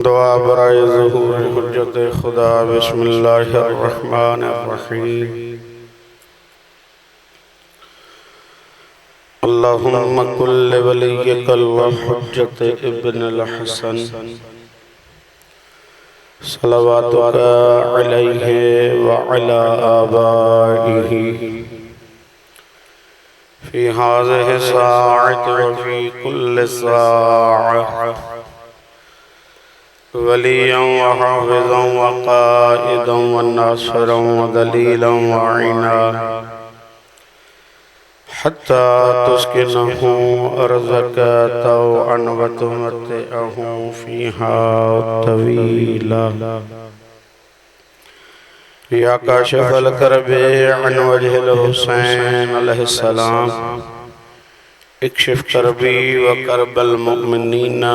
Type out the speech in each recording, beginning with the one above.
दुआ बराए ज़हूर हुज्जत खुदा। बिस्मिल्लाहिर्रहमानिर्रहीम। अल्लाहुम्मा कुल्लि वलिय्यिकल हुज्जत इब्नुल हसन सलवातुका अलैहि व अला आबाइहि फी हाज़िहि साअति व फी कुल्लि साअह वलिय्यन व हाफ़िज़न व क़ाइदन व नासिरन व दलीलन व अईना हत्ता तुस्किनहु अर्ज़का तौअन व तुमत्तिअहु फ़ीहा तवीला। या काशिफ़ल करबे अन वजहिल हुसैन अलैहिस्सलाम इक्शिफ़ करबी व करबल मुअमिनीना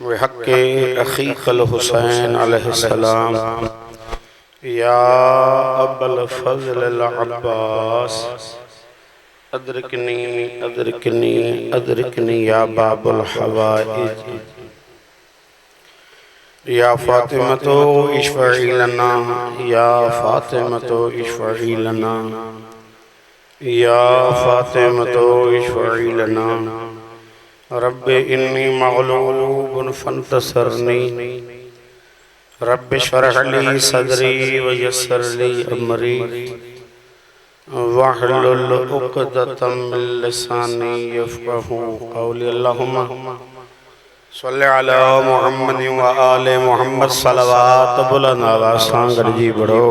बिहक़्क़ि अख़ीक़ल हुसैन अलैहिस्सलाम। या अबल फ़ज़्ल अब्बास अदरिकनी अदरिकनी अदरिकनी या बाबुल हवाइज। या फ़ातिमतो इश्फ़ई लना या फ़ातिमतो इश्फ़ई लना या फ़ातिमतो इश्फ़ई लना। रब्बि इन्नी मग़लूबुन फ़ंतसिरनी रब्बि इश्रह ली सदरी व यस्सिर ली अमरी वहलुल उक़दतम मिन लिसानी यफ़क़हू क़ौली। अल्लाहुम्मा सल्लि अला मुहम्मद व आले मुहम्मद सलवात बुलंद आवाज़ सांगड़ जी बड़ो।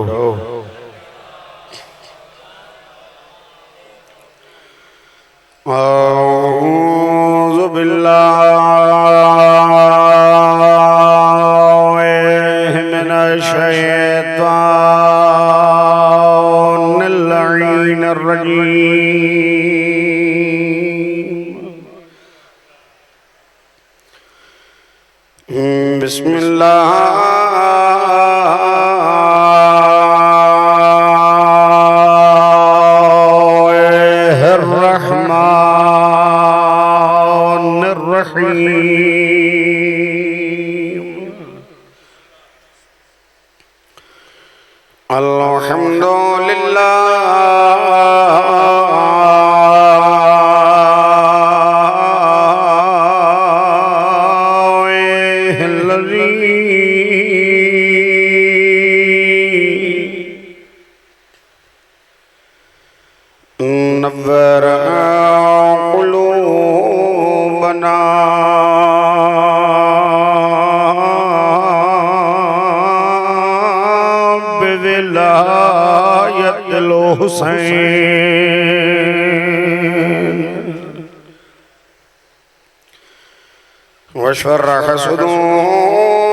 औज़ु बिल्लाहि मिनश शैतानिर लईनिर रजीम। बिस्मिल्लाहिर्रहमानिर्रहीम। अल्हम्दुलिल्लाहिल्लज़ी नव्वरा क़ुलूबना बिविलायतिल हुसैन व शरह सुदूरना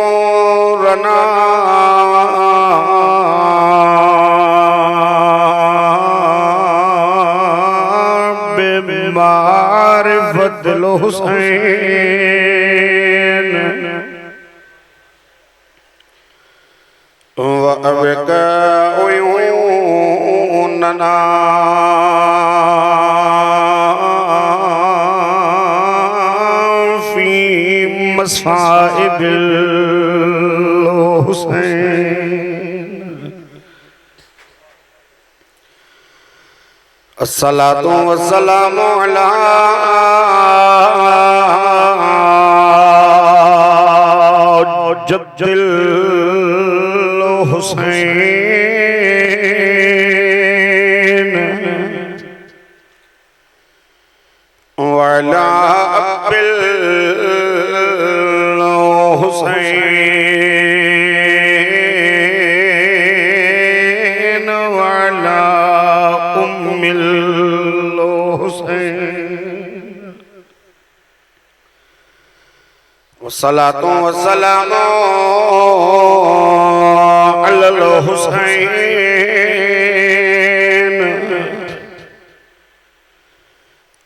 बिमारिफतिल हुसैन व अबका उयूनना फी मसाइबिल हुसैन। अस्सलातु वस्सलामु अला जद्दिल हुसैन व अला अबिल हुसैन व अला उम्मिल हुसैन। वस्सलातु वस्सलामु अलल हुसैन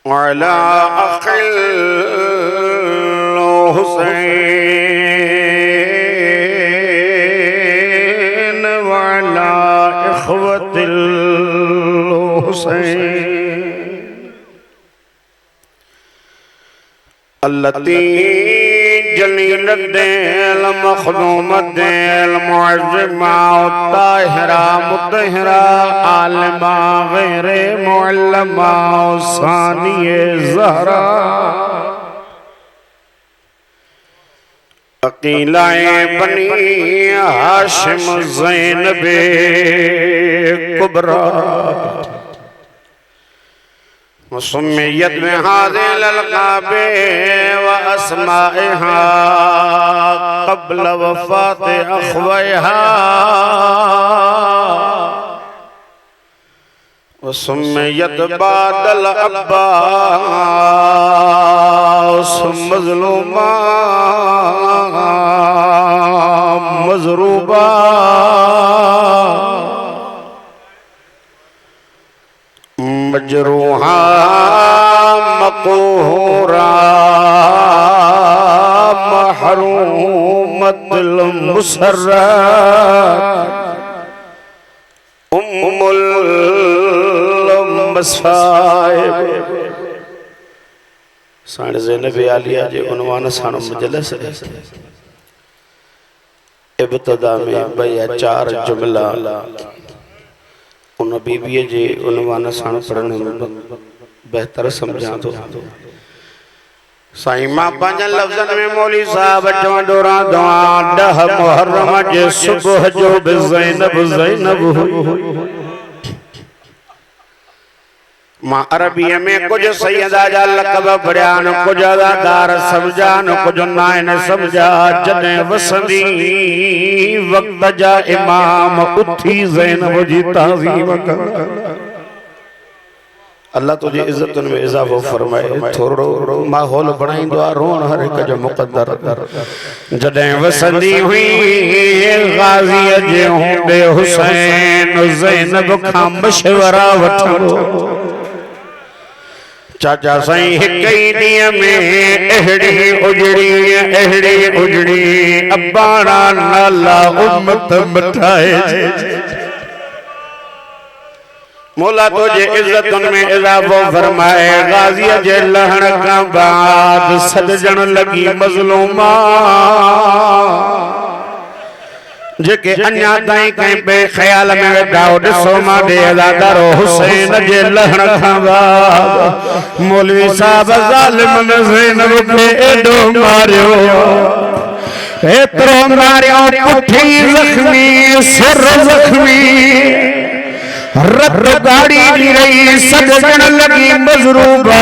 व अला अख़िल हुसैन व अला इख़्वतिल हुसैन अल्लती जलील दिल मखदूम दिल मुअज़्ज़मा ताहिरा मुतहरा आलिमा गैरे मुअल्लमा सानिए ज़हरा अकीलाए बनी हाशिम ज़ैनबे कुबरा मुसम्मियत में हाज़िल अलक़ाबे व अस्माइहा क़ब्ल वफ़ात अख़वैहा मुसम्मियत बादल अब्बास मज़लूमा मज़रूबा मजरूहा मक़हूरा महरूमतुल मुसर्रत उम्मुल मसाइब साण ज़ैनब आलिया जे उन्वान साण मजलिस इब्तिदा में भैया चार जुमला उन बीबीअ जे उन्वान साण पढ़ण में बेहतर समझा तो साईं मां पंहिंजनि लफ़्ज़नि में मौली साहब चवंदो रहंदो आहियां 10 मुहर्रम जे सुबुह जो बि ज़ैनब ज़ैनब मां अरबीअ में कुछ सैयदा जा लक़ब पढ़िया न कुछ अदादार समझा न कुछ नाइन समझा जॾहिं वसंदी वक़्त जा इमाम उथी ज़ैनब जी ताज़ीम कंदा अल्लाह तुझे इज्जतुन में इजाफो फरमाए थोड़ो माहौल बनाईंदो आहे रोण हर हिक जो मुक़द्दर जॾहिं वसंदी हुई गाज़ीअ जे हूंदे हुसैन ज़ैनब खां मशवरा वठंदो चाचा साईं हिक ई ॾींहं में अहिड़ी उजड़ी अबाणा नाला उम्मत मटाए मौला तुझे इज्जतुन में इजाफो फरमाए गाज़ीअ जे लहण खां बाद सजण लगी मज़लूमा जेके अन्या ताईं कंहिं बे ख्याल में वेठा ॾिसो मां ॾे अदादारो हुसैन जे लहण खां बाद मौलवी साहब ज़ालिमन ज़ैनब खे एॾो मारियो एतिरो मारियो पुठी ज़ख्मी सिर ज़ख्मी रत गाड़ी दी रही सजण लगी मज़रूबा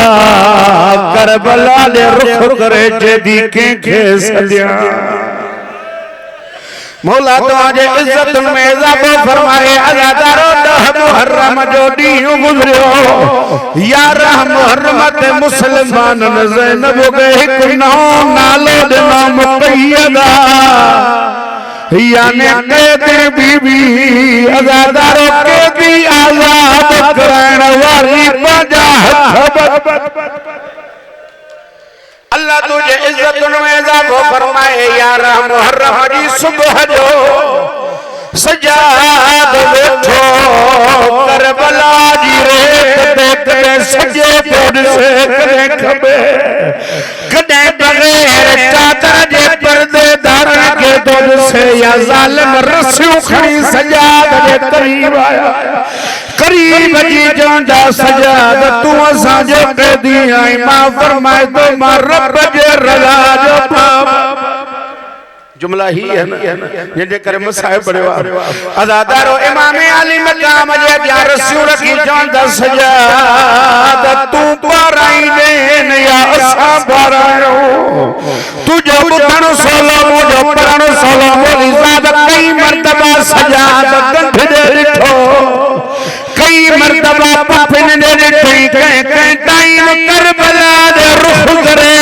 करबला दे रुख करे जेदी कंहिंखे सदिया मौला तुझे इज्जत में इजाफो फरमाए अज़ादारो 10 मुहर्रम जो ॾींहुं गुज़रियो 11 मुहर्रम ते मुसलमानन ज़ैनब खे हिकु नओं नालो ॾिनो मुक़य्यदा यानी कैदी बीबी अज़ादारो कैदी आज़ाद करण वाली पंहिंजा हथ अल्लाह तुझे इज्जतुन में इजाफो फरमाए 11 मुहर्रम जी सुबह जो सजाद वेठो करबला जी रेत ते सजे तोड़ से कदे खबे कदे बगैर चादर जे पर्दे धारण के तोड़ से या जालिम रस्सियों खणी सजाद जे करीब आया करीब जी जोंदा सजाद तू असा जो कैदी आई मां फरमाए तो मां रब जे रज़ा जो पाप जुमला ही है ना जे करे मसाए पड़ियो अज़ादारो इमाम अली मकाम जे रस्सियों रखी जोंदा सजाद तू पाराई ने या असा पारायो तुझो बुधण सोलो मुझो पढ़ण सोलो मोली साहब कई मर्तबा सजाद कंठ दे ॾिठो कई मर्तबा पफिन दे ॾिठी कहीं टाइम करबला दे रुख करे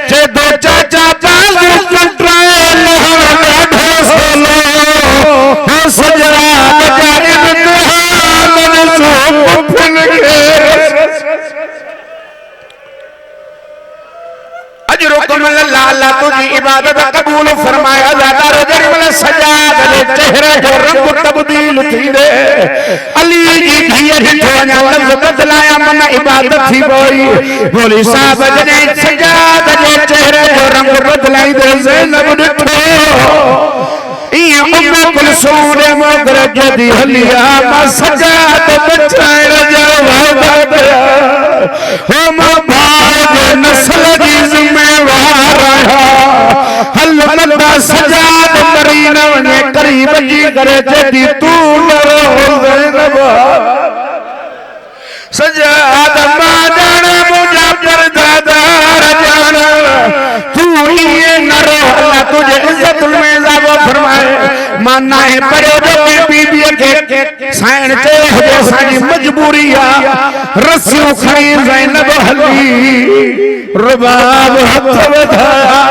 जे दो चाचा बालू कंट्राए लहण ॾाढो सोलो सजरा जानिब दुहान सो पफिन के अजरुकुम अल्लाह तुझी इबादत कबूल फरमाए अज़ादारो जरिमल सजाद चेहरे जो रंग तब्दील थी दे अली जी धीर जो लफ्ज बदलाया मन इबादत थी बोली साहब जने सजाद जे चेहरे जो रंग बदलाई दे ज़ैनब ॾिठो इया उम्मे कुलसूम दे मोगर जदी हलिया मा सजाद बचाइण जो वादा कया हो मां भाग नस्ल दी जिम्मेवार रहा हल मलदा सजाद मरी न वने करीब जी करे जदी तू डरो ज़ैनब सजाद मां जाने मुझा पर दादार जाना तू ये न रो अल्लाह तुझे इज्जत में इजाफा फरमाए माना है परे जो बीबी के साइन चे हो साडी मजबूरी आ रस्सियों खड़ी ज़ैनब हली रुबाब हथ वधाया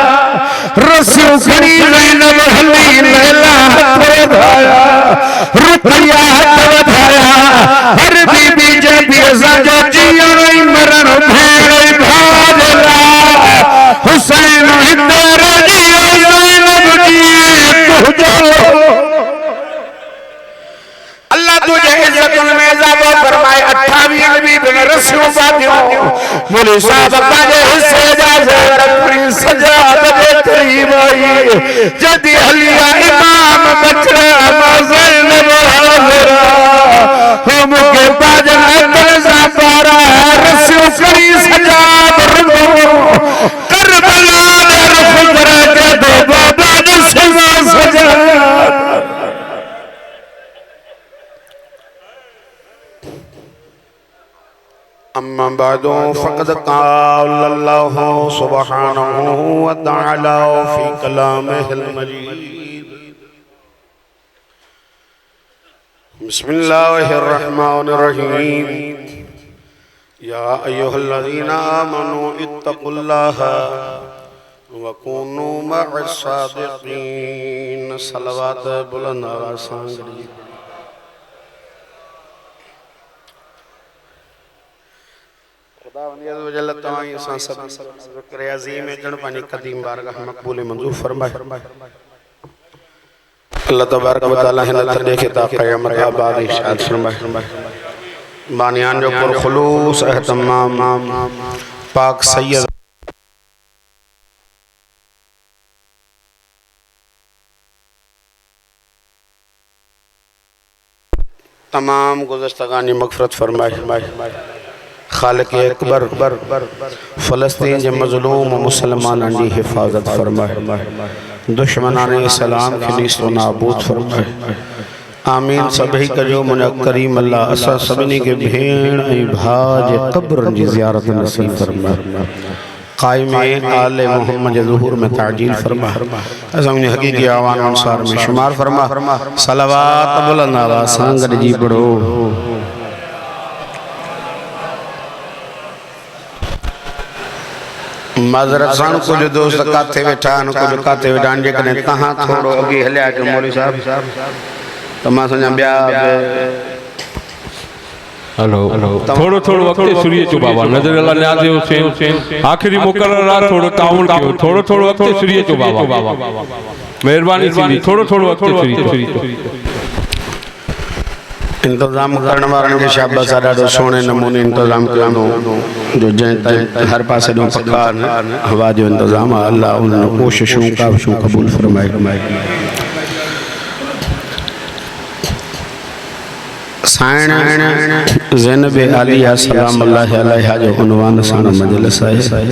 रस्सियों खड़ी ज़ैनब हली लैला हथ वधाया रुपया हथ वधाया हर बीबी जे भी सजो जियो मरण भेड़ भाजला हुसैन हिंदर जियो ज़ैनब जी तुझो अल्लाह तुझे इज्जत में इजाफा फरमाए 28 नबी बिन रस्सियों बातियों बोले साहब काजे हिस्से जा रखनी सजाद दे करीब आई जदी हलिया इमाम बचरा ज़ैनब हाज़िरा हम के बाजन अंदर ज़बारा रस्सियों करी सजाद रंगो करबला दे रुख करे दो बाबा ने सजाद अम्मा बादो फ़क़द क़ाल अल्लाहु सुब्हानहु व तआला फ़ी कलामिहिल मजीद बिस्मिल्लाहिर रहमानिर रहीम या अय्युहल्लज़ीना आमनू इत्तक़ुल्लाहा व कूनू मअस सादिक़ीन सलवात बुलंद आवाज़ सां अल्लाह तबारक व तआला हिन तॾे खे ता क़यामत आबाद इरशाद फरमाए बानियान जो पुर खुलूस तमाम पाक सैयद तमाम गुज़श्तगानी मग़फ़िरत फरमाए खालिक अकबर फ़लस्तीन के मज़लूम मुसलमानन की हिफाजत फरमाए दुश्मनान इस्लाम के नीस्तो नाबूद फरमाए आमीन सभी कजो मुझा करीम अल्लाह असा सभिनी के भेण ऐं भाउ जे क़ब्र जी ज़ियारत नसीब फरमाए क़ाइम आले मोहम्मद जे ज़ुहूर में ताजील फरमा असां उन हक़ीक़ी आवान अंसार में शुमार फरमा सलावत बुलंद आवाज़ सां गॾिजी पढ़ो माजरत सां कुछ दोस्त काथे वेठा आहिनि कुछ काथे वेठा आहिनि जेकॾहिं तव्हां थोरो अॻे हलिया अचो मौलवी साहब त मां सम्झां ॿिया हेलो थोड़ो थोड़ो वक्त सूर्य चो बाबा नजर अल्लाह न्याज़ हुसैन आखिरी मुकर्रर आ थोड़ो ताउन कयो थोड़ो थोड़ो वक्त सूर्य चो बाबा मेहरबानी थींदी थोड़ो थोड़ो वक्त सूर्य इंतजाम करण वारनि खे शाबाश आहे ॾाढो सुहिणे नमूने इंतजाम कयो जो जंहिं हर पासे ॾों पका हवा जो इंतजाम आहे अल्लाह उन कोशिशूं काविशूं क़बूल फरमाए साइण ज़ैनब आलिया सलाम अल्लाह अलैहा जो उन्वान सां मजलिस आहे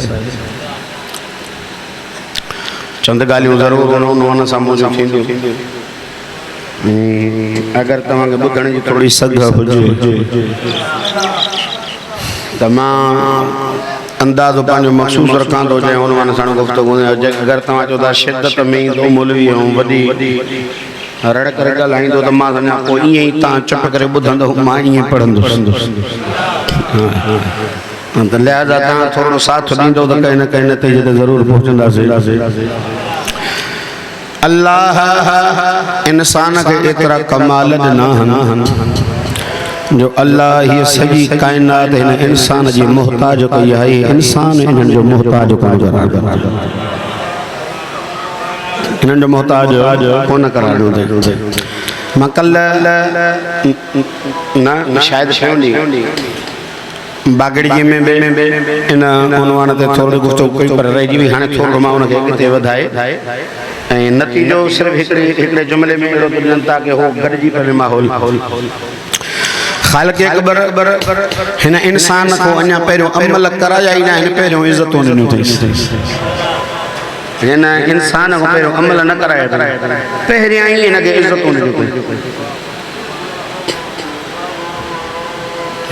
चंद ॻाल्हियूं ज़रूरु उन्वान सां मौजूदु थींदियूं अगर तव्हांखे ॿुधण जी थोड़ी सघ हुजे त मां अंदाज़ो पंहिंजो मखसूस रखां थो जंहिं उनवान सां गुफ़्तगू अगरि तव्हां चओ था शिदत में ईंदो मौलवी ऐं वॾी रड़ करे ॻाल्हाईंदो त मां सम्झां पोइ ईअं ई तव्हां चुप करे ॿुधंदो मां ईअं पढ़ंदुसि त लिहाज़ा तव्हां थोरो साथ ॾींदो त कंहिं न कंहिं नतीजे ते ज़रूरु पहुचंदासीं अल्लाह इंसान के एतरा कमाल ॾिना जो अल्लाह ये सॼी कायनात हिन इंसान जी मोहताज कई आहे इंसान इन्हनि जो मोहताज कोन इन्हनि जो मोहताज कोन कराइणो अथई। मां कल्ह न शायदि टियों ॾींहुं बागड़ी जी में इन उनवान ते थोरी गुफ़्तगू कई पर रहिजी वई। हाणे थोरो मां उनखे अॻिते वधाए ऐं नतीजो सिर्फ़ु हिकिड़े जुमिले में अहिड़ो ॾियनि था की उहो गॾिजी पवे माहौल। ख़ालिक़ अकबर हिन इंसान को अञा पहिरियों अमल कराया ई न आहिनि, पहिरियों इज़तूं ॾिनियूं अथईं। हिन इंसान को पहिरियों अमल न कराया पहिरियां ई हिनखे इज़तूं ॾिनियूं अथईं।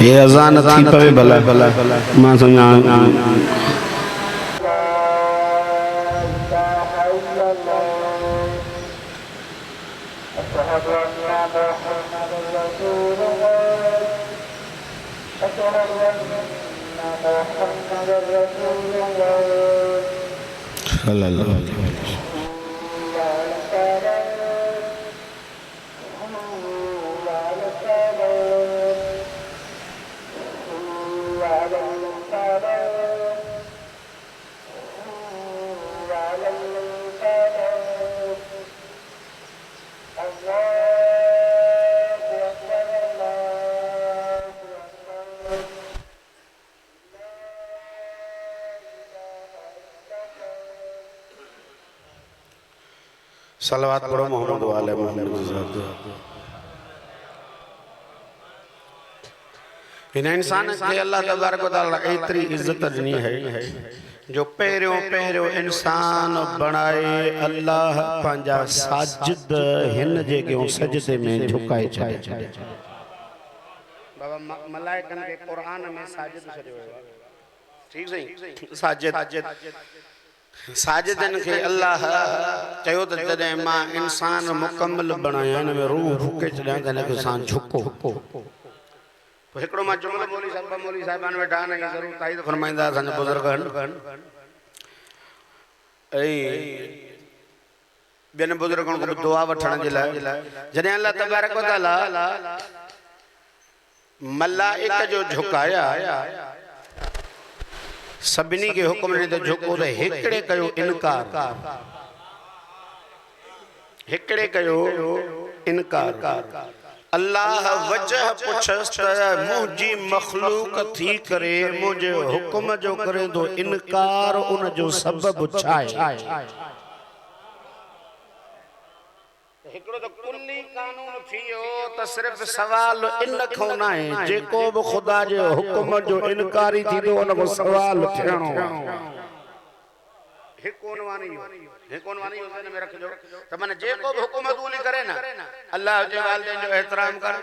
ये अज़ान थी पवे भला मां सम्झां सलवात पढ़ो मोहम्मद वाले मोहम्मद। हिन इंसान खे अल्लाह तबारक व तआला एतिरी इज़त ॾिनी है जो पहिरियों इंसान बणाए अल्लाह पंहिंजा साजिद हिन जे अॻियां सजदे में झुकाए छॾिया। बाबा मलाइकनि खे क़ुरान में साजिद छॾियो आहे। ठीक सही साजिदनि खे अल्लाह चयो त जॾहिं मां इंसान मुकम्मल बणाया हिन में रूह फूके छॾियां त हिनखे सां झुको। पोइ हिकिड़ो मां जुमिलो मौलवी साहिबान वेठा आहिनि ऐं ज़रूरु ताईद फरमाईंदा असांजा बुज़ुर्ग आहिनि ऐं ॿियनि बुज़ुर्गनि खां दुआ वठण जे लाइ जॾहिं अल्लाह तबारक व तआला मलाइक जो झुकाया सभिनी के हुक्म ॾिनो त झुको त हिकिड़े कयो इनकार अल्लाह वजह पुछस त मुंहिंजी मखलूक थी करे मुंहिंजे हुक्म जो करे तो इनकार उन जो सबब छा आहे। हिकिड़ो त कुल्ली कानून थियो त सिर्फ़ सवाल इन खां न आहे जेको बि ख़ुदा जे हुक्म जो इनकारी थींदो उन को सवाल थियणो हिकु उनवानी हुसैन में रखजो त माने जेको बि हुक्म अदूली करे न अल्लाह जे वालिदैन जो एहतराम कर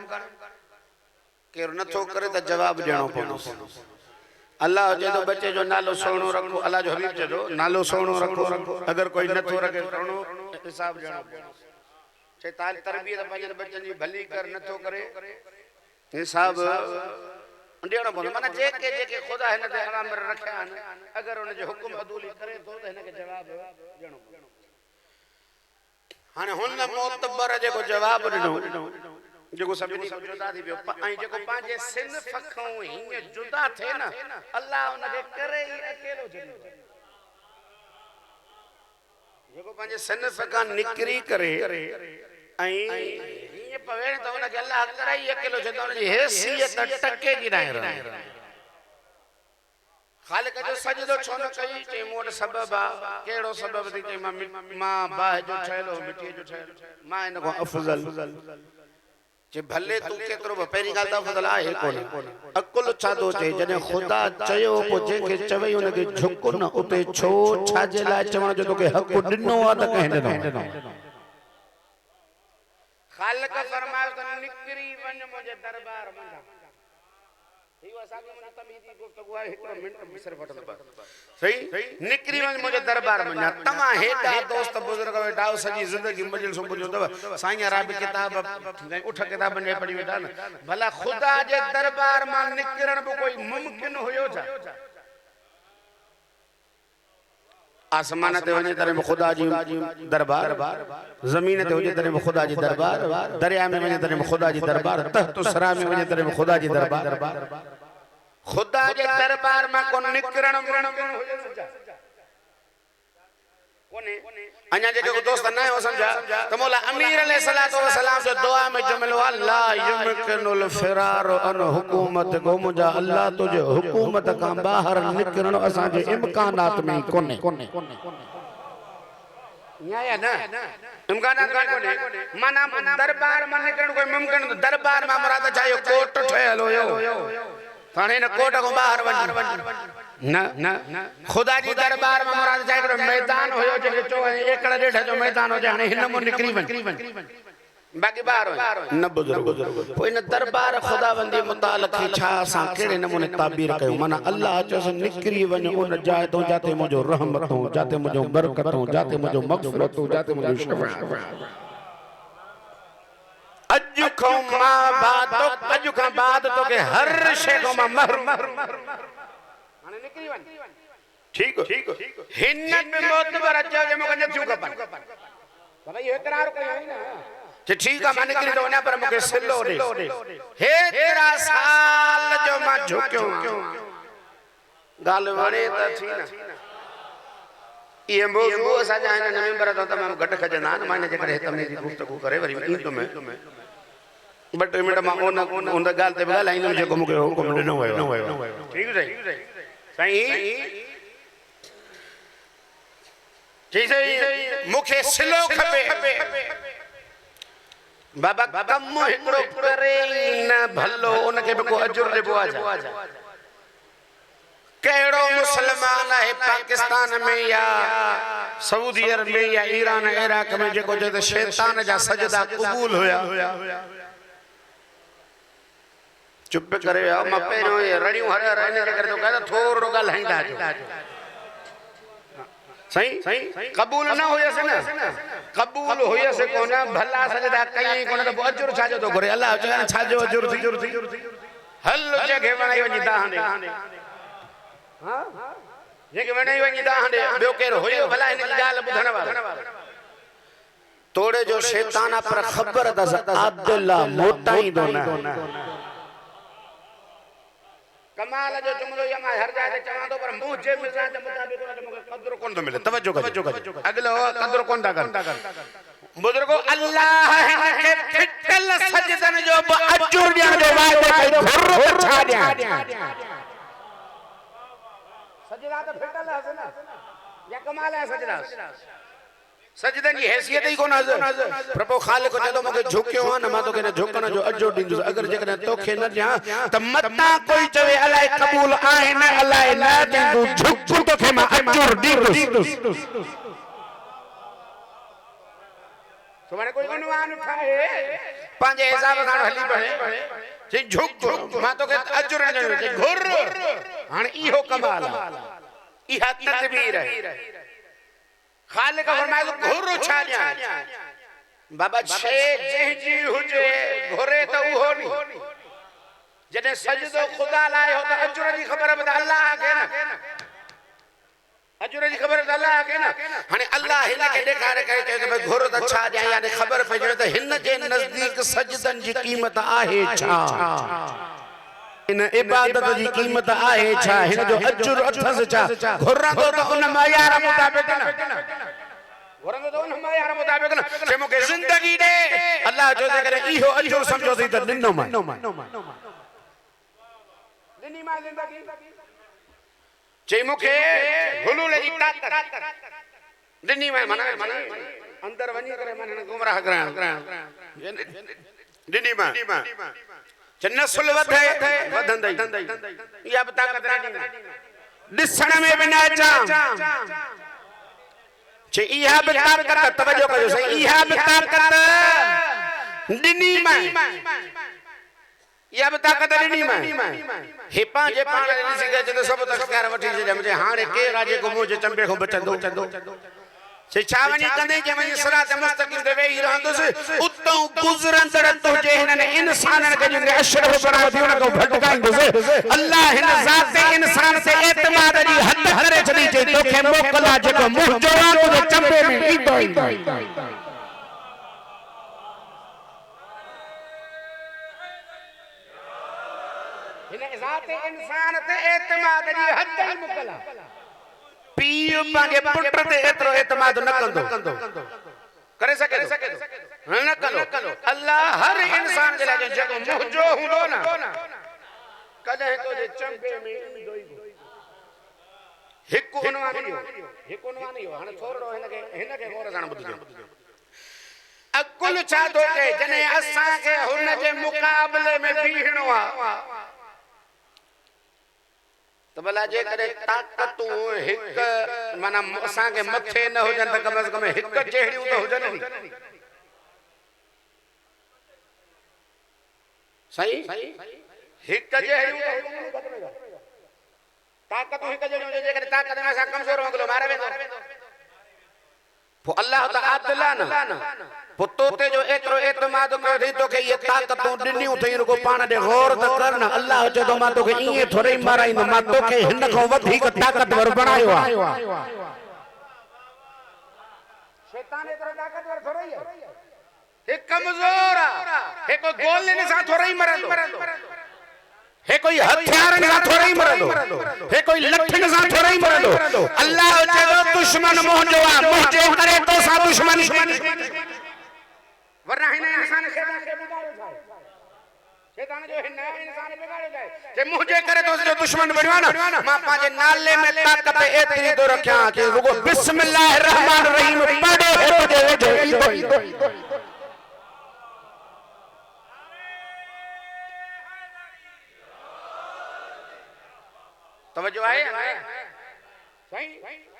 केर नथो करे त जवाब ॾियणो पवंदो। अल्लाह जे तो बच्चे जो नालो सोनो रखो अल्लाह जो हबीब जो नालो सोनो रखो अगर कोई नथो रखे सोनो हिसाब ॾियणो चेताल तरबियत पंहिंजे बच्चन जी भली कर नथो करे हिसाब ॾियणो पवंदो। माना जेके ख़ुदा हिन ते अवामिर रखिया आहिनि अगर उन जो हुकुम अदूली करे थो त हिनखे जवाब ॾियणो पवंदो। हाणे हुन मोतबर जेको जवाब ॾिनो जेको सभिनी खां जुदा थी पियो ऐं जेको पंहिंजे सिन्फ खां हीअं जुदा थिए न अल्लाह उनखे करे ई अकेलो छॾियो। जेको पंहिंजे सिन्फ खां निकिरी करे ऐं हीअं पवे त उनखे अल्लाह करे ई अकेलो छॾियो। उनजी हैसियत टके जी न आहे। ख़ालिक़ जो सजदो छो न कई चई मूं वटि सबब आहे। कहिड़ो सबब थी चई मां बाहि जो ठहियलु मिटीअ जो ठहियलु मां हिन खां अफ़ज़ल जे भले तूं केतिरो बि पहिरीं ॻाल्हि त अफ़ज़ल आहे कोन अकुल छा थो चए जॾहिं ख़ुदा चयो पोइ जंहिंखे चवई उनखे झुक न उते छो छाजे लाइ चवण जो तोखे हक़ ॾिनो आहे त कंहिं ॾिनो। ख़ालिक़ फरमायो त निकिरी वञ मुंहिंजे दरबार मंझां निकिरी वञ मुंहिंजे दरबार में तव्हां हेॾा दोस्त बुज़ुर्ग वेठा सॼी ज़िंदगी मजलिस ॿुधियो अथव साईं अराबी किताब उठ किताबनि में पढ़ी वेठा न भला ख़ुदा जे दरबार मां निकिरण बि कोई मुमकिन हुयो छा। आसमान ते वञे तॾहिं बि ख़ुदा जी दरबार ज़मीन ते हुजे तॾहिं बि ख़ुदा जी दरबार दरिया में वञे तॾहिं बि ख़ुदा जी दरबार तहत सरा में वञे तॾहिं बि ख़ुदा जी दरबार ख़ुदा जे दरबार मां को निकिरण मुमकिन हुयो छा। अञा जेके दोस्त न हो समझा त मौला अमीर अलैहिस्सलातु वस्सलाम जो दुआ में जुमलो अल्लाह युमकिनुल फिरार अन हुकूमत को मुजा अल्लाह तुझे हुकूमत का बाहर निकरण असा जे इम्कानात में कोने या ना इम्कानात कोने माना दरबार में निकरण कोई मुमकिन दरबार में मुराद चाहिए कोट ठहलो यो थाने न कोट को बाहर वन न खुदा जी दरबार में मुराद चाहिए मैदान होयो जे चो एकड़ डेढ़ जो मैदान हो जाने हिन मो निकरी वन बाकी बाहर न बुजुर्ग कोई न दरबार खुदावंदी मुताल्लिक़ छा सा केड़े नमूने ताबीर कयो माना अल्लाह चोस निकरी वन उन जाए तो जाते मुजो रहमत हो जाते मुजो बरकत हो जाते मुजो मगफिरत हो जाते मुजो शफाअत अजु खो मा बात तो अजु का बाद तो के हर शे को मा महर माने निकरी वन ठीक हो हिन पे मोतबर अजो जे मो कने चुका पर बाबा ये इकरार कयो ना जे ठीक है माने निकरी तो ना पर मके सिलो दे हे तेरा साल जो मा झुक्यो गाल वणे त थी ना ये मौजू असा जाने नवंबर तो तमाम घट खजना माने जे करे तमने जी गुफ्तगू करे वरी ईद में बट मिनट मा ओन गाल ते गाल आइन जे को मके हुकुम न होयो ठीक है सही जैसे मुखे सिलो खपे बाबा कम हिकड़ो करे न भलो उनके को अजुर देबो आजा केड़ो मुसलमान है पाकिस्तान में या सऊदी अरब में या ईरान इराक में जेको जे शैतान जा सजदा कबूल होया चुप करे आ म पेरो रड़ियो हर रहने के करे तो कहता थोड़ो गल हंदा सही कबूल ना होया से ना कबूल होया से कोना भला सजदा कई कोना तो अजुर छाजो तो करे अल्लाह जाने छाजो अजुर थी हल जगह बनाई वनी दाहने हां जगह बनाई वनी दाहने बियो केर होयो भला इन गाल बुधण वाला तोड़े जो शैतान पर खबर दस अब्दुल्ला मोटाई दो ना कमाल जो जुमलो या मा हर जाए चवा दो पर मुंह जे मिल जाए मुताबिक कदर कोन तो मिले तवज्जो कर अगलो कदर कोन दा कर बुजुर्गो अल्लाह के फिटल सजदन जो अजुर दिया जो वादे कई घर पर छा दिया सजदा तो फिटल है ना या कमाल है सजदा सजदन की हैसियत ही कोन नजर प्रभु खालिक जदो मके झुकियो न मा तो के झुकण जो अजो दिंदो अगर जकने तोखे न जा त मता कोई चवे अलाए कबूल आए न अलाए न दिंदो झुक तोखे मा अजुर दिंदो तो माने कोई अनुमान उठाए पांजे हिसाब सां हली पए जे झुक मा तो के अजुर न जे घुर हां इहो कमाल इहा तदबीर है खालिक फरमाए तो घुर छा दिया बाबा छे जे जी हुजे घुरे तो उहो नी जने सजदो खुदा लाए हो तो अजुर जी खबर बता अल्लाह के ना अजुर जी खबर अल्लाह के ना हने अल्लाह हिन के देखारे कहे के भाई घुर तो छा दिया यानी खबर पे जो तो हिन जे नजदीक सजदन जी कीमत आहे छा इन इबादत जी कीमत आहे छा हिन जो अजुर अथस छा घुरा तो उन मायार मुताबिक ना घुरा तो उन मायार मुताबिक ना जे मके जिंदगी दे अल्लाह जो दे करे इहो अजुर समझो थी त दिनो मा दिनी मा जिंदगी जे मके हुलूल जी ताकत दिनी मा मना अंदर वनी करे मन गुमराह करा दिनी मा नस्ल वधंदई या बता दिसण में बिना चा जे इहा बता कर तवज्जो कयो सही इहा बता कर दिनी में या बता कर दिनी में हे पांजे पाण ॾिसी करे जद सब तस्कार वठी जे मुझे हाणे के राजे को मुझे चंबे को बचंदो से छावनी कंदे जे मनी सिरात मुस्तकीम ते वेही रहंदुस उतो गुजरंदड़ तो जे हिन इंसानन के जे अशरफ बना दियो को भटकाइंदुस अल्लाह हिन जात इंसान से एतमाद जी हद करे छदी जे तोखे मोकला जेको मुंह जोड़ा तो चंबे में ईंदो हिन जात इंसान ते एतमाद जी हद मोकला पीउ पंहिंजे पुट ते एतिरो एतमाद न कंदो करे सके न कंदो अल्लाह हर इंसान जे लाइ जेको मुंहिंजो हूंदो न कॾहिं तुंहिंजे चंबे में ईंदो ई हिकु उनवान इहो हाणे थोरो हिनखे गौर सां ॿुधिजो अकुल छा थो कहे जॾहिं असांखे हुन जे मुक़ाबले में बीहणो आहे त भला जेकॾहिं ताक़तूं हिकु माना असांखे मथे न हुजनि त कम से कम हिकु जहिड़ियूं त हुजनि सही हिकु जहिड़ियूं ताक़तूं हिकु जहिड़ियूं हुजनि जेकॾहिं ताक़त में असां कमज़ोर मोकिलियो मारे वेंदो पोइ अल्लाह त आदिल आहे न पोइ तोते जो एतिरो एतमाद कयो अथई तोखे इहे ताक़तूं ॾिनियूं अथई रुगो पाण ॾे गौर त कर न अल्लाह चए थो मां तोखे ईअं थोरे ई माराईंदुमि मां तोखे हिन खां वधीक ताक़तवर बणायो आहे शैतान एतिरो ताक़तवर थोरो ई आहे हे कमज़ोर आहे हे कोई गोलियुनि सां थोरो ई मरंदो हे कोई हथियारनि सां थोरो ई मरंदो हे कोई लठियुनि सां थोरो ई मरंदो अल्लाह चए थो दुश्मन मुंहिंजो आहे मुंहिंजे करे तोसां दुश्मनी वरना हिन इंसान खे बिगाड़ियो छा शैतान जो हिन इंसान बिगाड़ियो छा जे मुंहिंजे करे तुंहिंजो दुश्मन बणियो आहे न मां पंहिंजे नाले में ताक़त एतिरी थो रखियां कि रुगो बिस्मिल्लाह रहमान रहीम पढ़े तुंहिंजे वेझो ईंदो तवज्जो आहे सही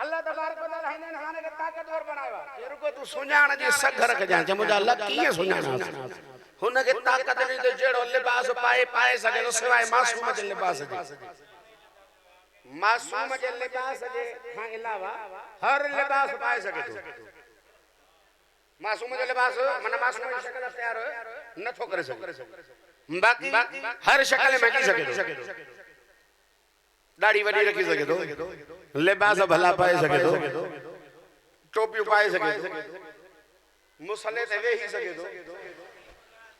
अल्लाह तबारक व तआला हिन इंसान खे ताक़तवर बनायो आहे रुगो तू सुञाण जी सघ रखजां जे मुंहिंजा अल्लाह कीअं सुञाणा हुनखे ताक़त ॾिनी त जहिड़ो लिबास पाए सघे थो सवाइ मासूम जे लिबास जे मासूम जे लिबास जे खां अलावा हर लिबास पाए सघे थो मासूम जो लिबास माना मासूम जी शक्ल तैयार नथो करे सघे बाक़ी हर शक्ल में जी सघे थो दाढ़ी वडी रखी सके तो लिबास भला पाए सके तो टोपियूं पाए सके तो मुसले ते वेही सके तो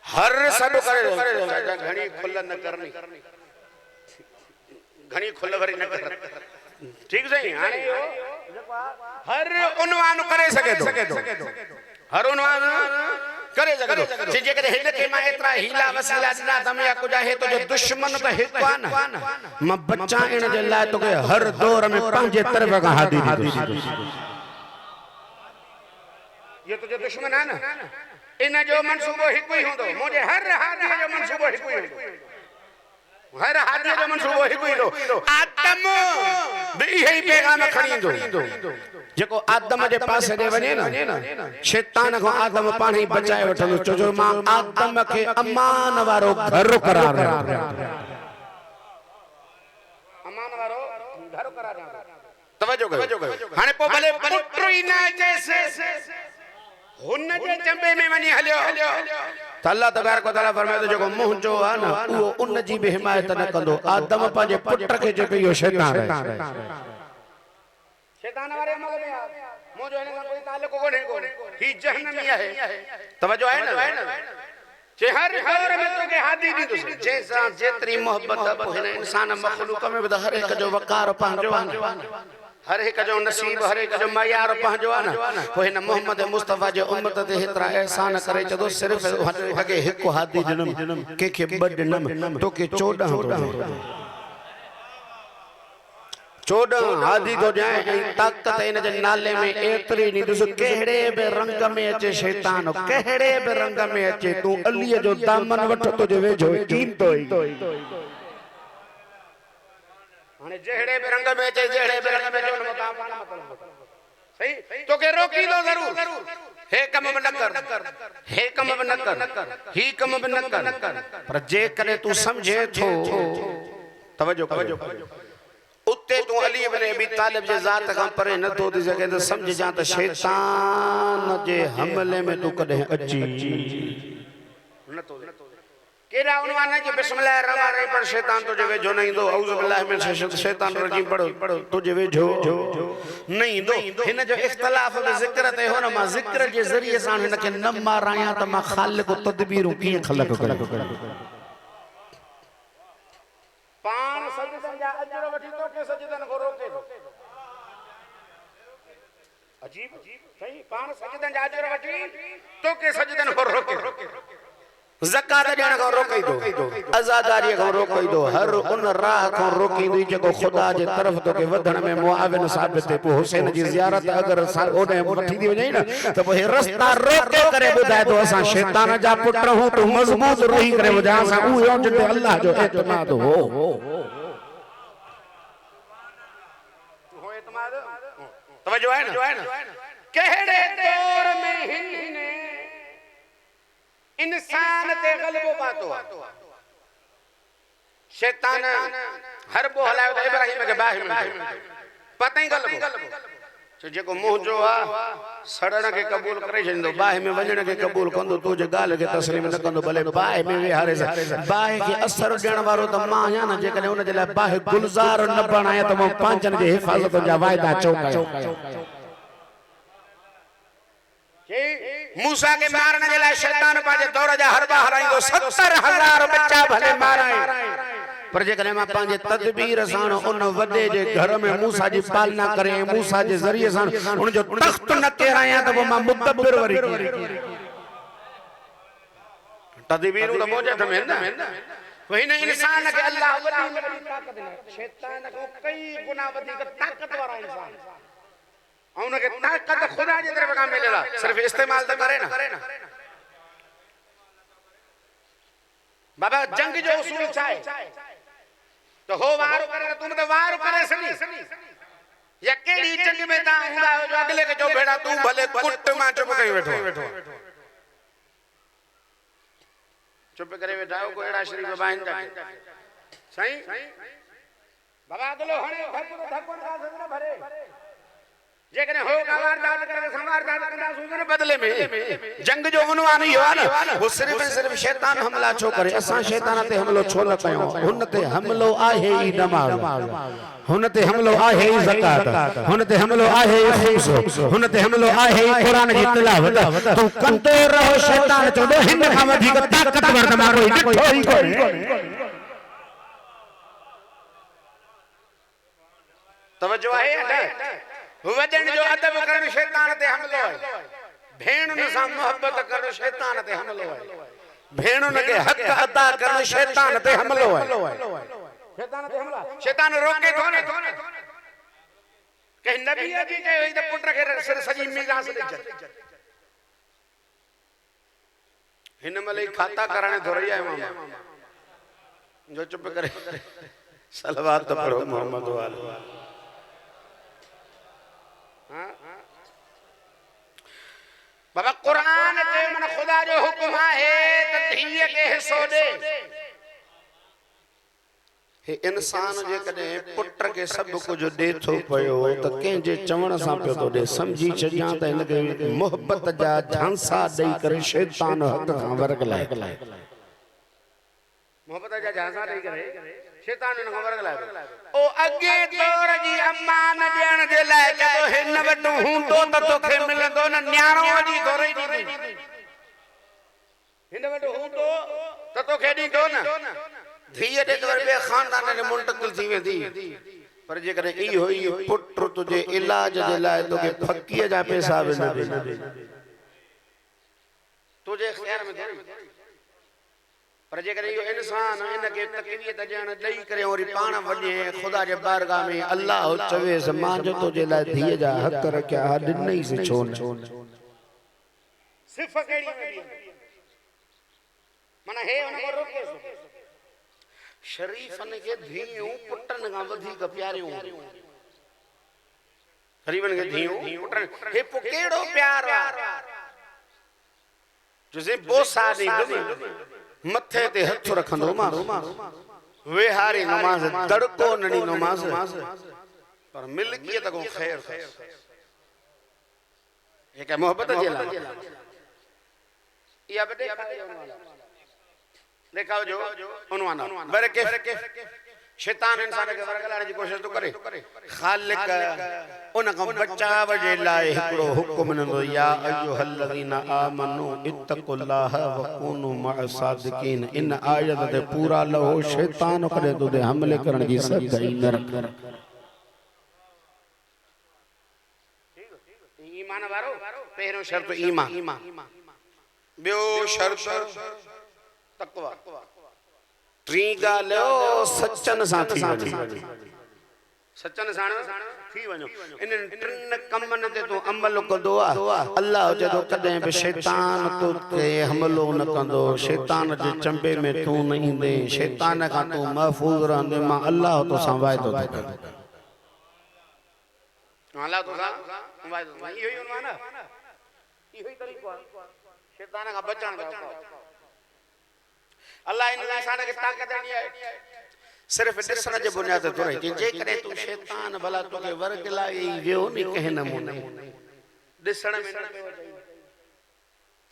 हर सब करे घणी खुल न करनी घणी खुल भरी न कर ठीक सही हाने हर उन्वान करे सके तो हर उन्वान करे सके तो जे करे हिन के मां एतरा हीला वसीला दिना तम या कुछ है तो जो दुश्मन तो हिक आ न मां बचाइण जे लाइ तो के हर दौर में पंहिंजे तरफ का हादी दी ये तो जो दुश्मन है ना इन जो मंसूबो हिक ही होंदो मुझे हर हादी जो मंसूबो हिक ही होंदो हर हादी जो मंसूबो हिक ही होंदो आदम भी यही पैगाम खणी इंदो जेको आदम जे पासे दे वने ना शैतान को आदम पाण ही बचाए वठंदो छो जो मां आदम के अमान वारो घर करार अमान वारो घर करार तवज्जो कयो हाने पो भले पुत्र ही ना जैसे हुन जे चंबे में वनी हलियो त अल्लाह तबारक व तआला फरमाए तो जेको मुंहिंजो आ न उहो उन जी भी हिमायत न कंदो आदम पंहिंजे पुट खे जेको इहो शैतान आहे शैतान वारे अमल में मुंहिंजो हिन सां कोई ताल्लुक कोन्हे ही जहन्नमी आहे तवज्जो आहे न जे हर दौर में तोखे हादी ॾींदुसि जंहिंसां जेतिरी मोहबत पोइ हिन इंसान मखलूक में बि त हर हिक जो वकार पंहिंजो आहे हर एक जो नसीब हर एक जो मयार पंहिंजो आहे न पोइ हिन मोहम्मद मुस्तफा जे उम्मत ते हेतिरा एहसान करे चदो सिर्फ़ हके हिकु हादी ॾिनम कंहिंखे ॿ ॾिनम तोखे 14 हादी तो जाए ताकत इन जे नाले में एतरी नी दुस केड़े बे रंग में अचे शैतान केड़े बे रंग में अचे तू अली जो दामन वठ तो जे वेझो कीमतो ही हाने जेड़े बे रंग में अचे जेड़े बे रंग में जो मकाम पाना मतलब सही तो के रोकी दो जरूर हे कम न कर हे कम न कर ही कम न कर पर जे करे तू समझे थो तवज्जो उते तू अली इब्न अबी तालिब जे जात का परे न तो दी सके तो समझ जा त शैतान जे हमले में तू कदे अची न तो केरा उनवाने जे बिस्मिल्लाह रहमान रहीम पर शैतान तो जे वेझो नहीं दो औज़ु बिल्लाह मिन शैतान रजीम पढ़ो तो जे वेझो नहीं दो हिन जो इख्तिलाफ बे जिक्र ते हो न मा जिक्र जे जरिए सां हिन के न माराया त मा खालिक तदबीरू की खलक करे पान सजदन जा अजर वठी तो के सजदन को रोके दो अजीब सही पाण सजदन जाजर वठी तो के सजदन को रोके ज़कात ॾियण खां रोकई दो आज़ादारी खां रोकई दो हर उन राह खां रोकी दी जेको खुदा जे तरफ तो के वधण में मुआविन साबित थे पो हुसैन जी ज़ियारत अगर ओने वठी दी वञे ना त पो हे रस्ता रोके करे ॿुधाए तो असां शैतान जा पुट रहूं तो मज़बूत रही करे ॿुधाए असां उहे जिते अल्लाह जो एतमाद हो एतमाद तवज्जो है ना केड़े दौर में हिन इंसान ते गलबो पातो शैतान हर बो हलायो त इब्राहिम के बाहि में पता ही गलबो तो जेको मुंह जो आ सड़न के कबूल करे छंदो बाहि में वजण के कबूल कंदो तो जे गाल के तस्लीम न कंदो भले बाहि में विहारे बाहि के असर ॾियण वारो त मां या न जेकॾहिं उन जे लाइ बाहि गुलजार न बणाए त मां पांचन जे हिफ़ाज़त जा वाइदा चौकायो मूसा के मारने जे लाइ शैतान पाजे दौर जा हरबा हराइंदो 70,000 बच्चा भले माराए पर जेकॾहिं मां पंहिंजे तदबीर सां उन वॾे जे घर में मूसा जी पालना करे मूसा जे ज़रिए सां उन जो तख़्त न केरायां त पोइ मां मुदब्बिर वरी तदबीर त मौजूद में न हिन इंसान के अल्लाह वॾी ताक़त ॾिनी शैतान को कई गुना वधीक ताक़त वारा इंसान उनके ताकत खुदा जी तरफ का मिलेला सिर्फ इस्तेमाल तो करे ना बाबा जंग जो उसूल चाहे तो हो वार करे तुम तो वार करे सनी या केड़ी जंग में ता हुंदा जो अगले के जो भेड़ा तू भले कुट में चुप कई बैठो चुप करे बैठा को एड़ा शरीफ बाइन का सही बाबा अगलो हणे धक्को का सदन भरे जेकने हो गावार दाद करे संवार दाद कंदा सुजन बदले में जंग जो उनवान ही हो ना वो सिर्फ शैतान हमला छो करे असा शैतान ते हमलो छो न कयो हुन ते हमलो आहे ई नमाज हुन ते हमलो आहे ई ज़कात हुन ते हमलो आहे ई खुम्स हुन ते हमलो आहे ई कुरान जी तिलावत तू कंदो रहो शैतान चोदो हिन खां वधीक ताकतवर त मां कोई कोई तवज्जो आहे वजन जो अदब करण शैतान ते हमलो है भेणुन सां मोहब्बत करण शैतान ते हमलो है भेणुन के हक अदा करण शैतान ते हमलो है शैतान ते हमला शैतान रोके थोने के नबी जी के होई त पुट के सिर सजी मिजाज दे हिन मले खाता कराने थोड़ी है मामा जो चुप करे सलवात तो पढ़ो मोहम्मद वाले बाबा कुरान के मन खुदा जो हुक्म है त धीअ के हिस्सो दे हे इंसान जे कदे पुट के सब कुछ दे थो पयो त के जे चवण सा पे तो दे समझी छजा त इन के मोहब्बत जा झांसा देई करे शैतान हक खां वर्ग लाए मोहब्बत जा झांसा देई करे शैतान इन खां वर्ग लाए ओ अगे तोर जी अमान देण जे लाए तो हिन वटो हूंदो त तोखे मिलंदो न न्याणो जी घोरे दी हिन वटो हूंदो त तोखे दींदो न धीअ दे तोर बे खानदान ने मुंतकिल थी वेंदी पर जे करे ई होई पुट तुझे इलाज दे लाए तोखे फकीर जा पैसा बि न दे तुझे ख्याल में पर जे करे यो इंसान इन के तकवीत ॾियण ॾेई करे और पाण वञे खुदा जे बारगाह में अल्लाह चवेस मां जो तुझे लाइ धीअ जा हक़ रखिया ॾिनई से छो न सिर्फ केड़ी में माना हे उन को रोके शरीफन के धीउ पुटन का वधिक प्यारियूं गरीबन के धीउ पुटन हे पो केड़ो प्यार जसे बोसा नहीं मथे ते हथ रखंदो मारो वेहारी नमाज तड़को ननी नमाज पर मिल्कियत को खैर ये क्या मोहब्बत जेला या बे देखाओ जो उनवाना बरके शैतान इंसान के वर्ग लाने की कोशिश तो करे खालिक उन का बचाव जे लाए हिकड़ो हुक्म नंदो या अय्युहल्लज़ीना आमनू इत्तकुल्लाह व कूनू मअस-सादिकीन इन आयत ते पूरा लहो शैतान करे तो दे हमले करण की सगाई न रख पहिरों शर्त ईमान, बियो शर्त तकवा, टी गालो सचन सां थी वञे, सचन सां थी वञो। इन टिन कमनि ते तूं अमल कंदो आहे, अल्लाह चए थो कॾहिं बि शैतान तो ते हमलो न कंदो, शैतान जे चंबे में तूं न ईंदे, शैतान खां तूं महफूज़ रहंदे, मां अल्लाह तोसां वाइदो थो कयां। अल्लाह तोसां वाइदो, इहो ई उनवान आहे, इहो ई तरीक़ो आहे शैतान खां बचण जो। अल्लाह इन इंसान खे ताक़त ॾिनी आहे सिर्फ ॾिसण जे बुनियाद ते थोरे, जेकॾहिं तूं शैतान भला तोखे वरगिलाई वियो नी कंहिं नमूने ॾिसण में न पियो अचे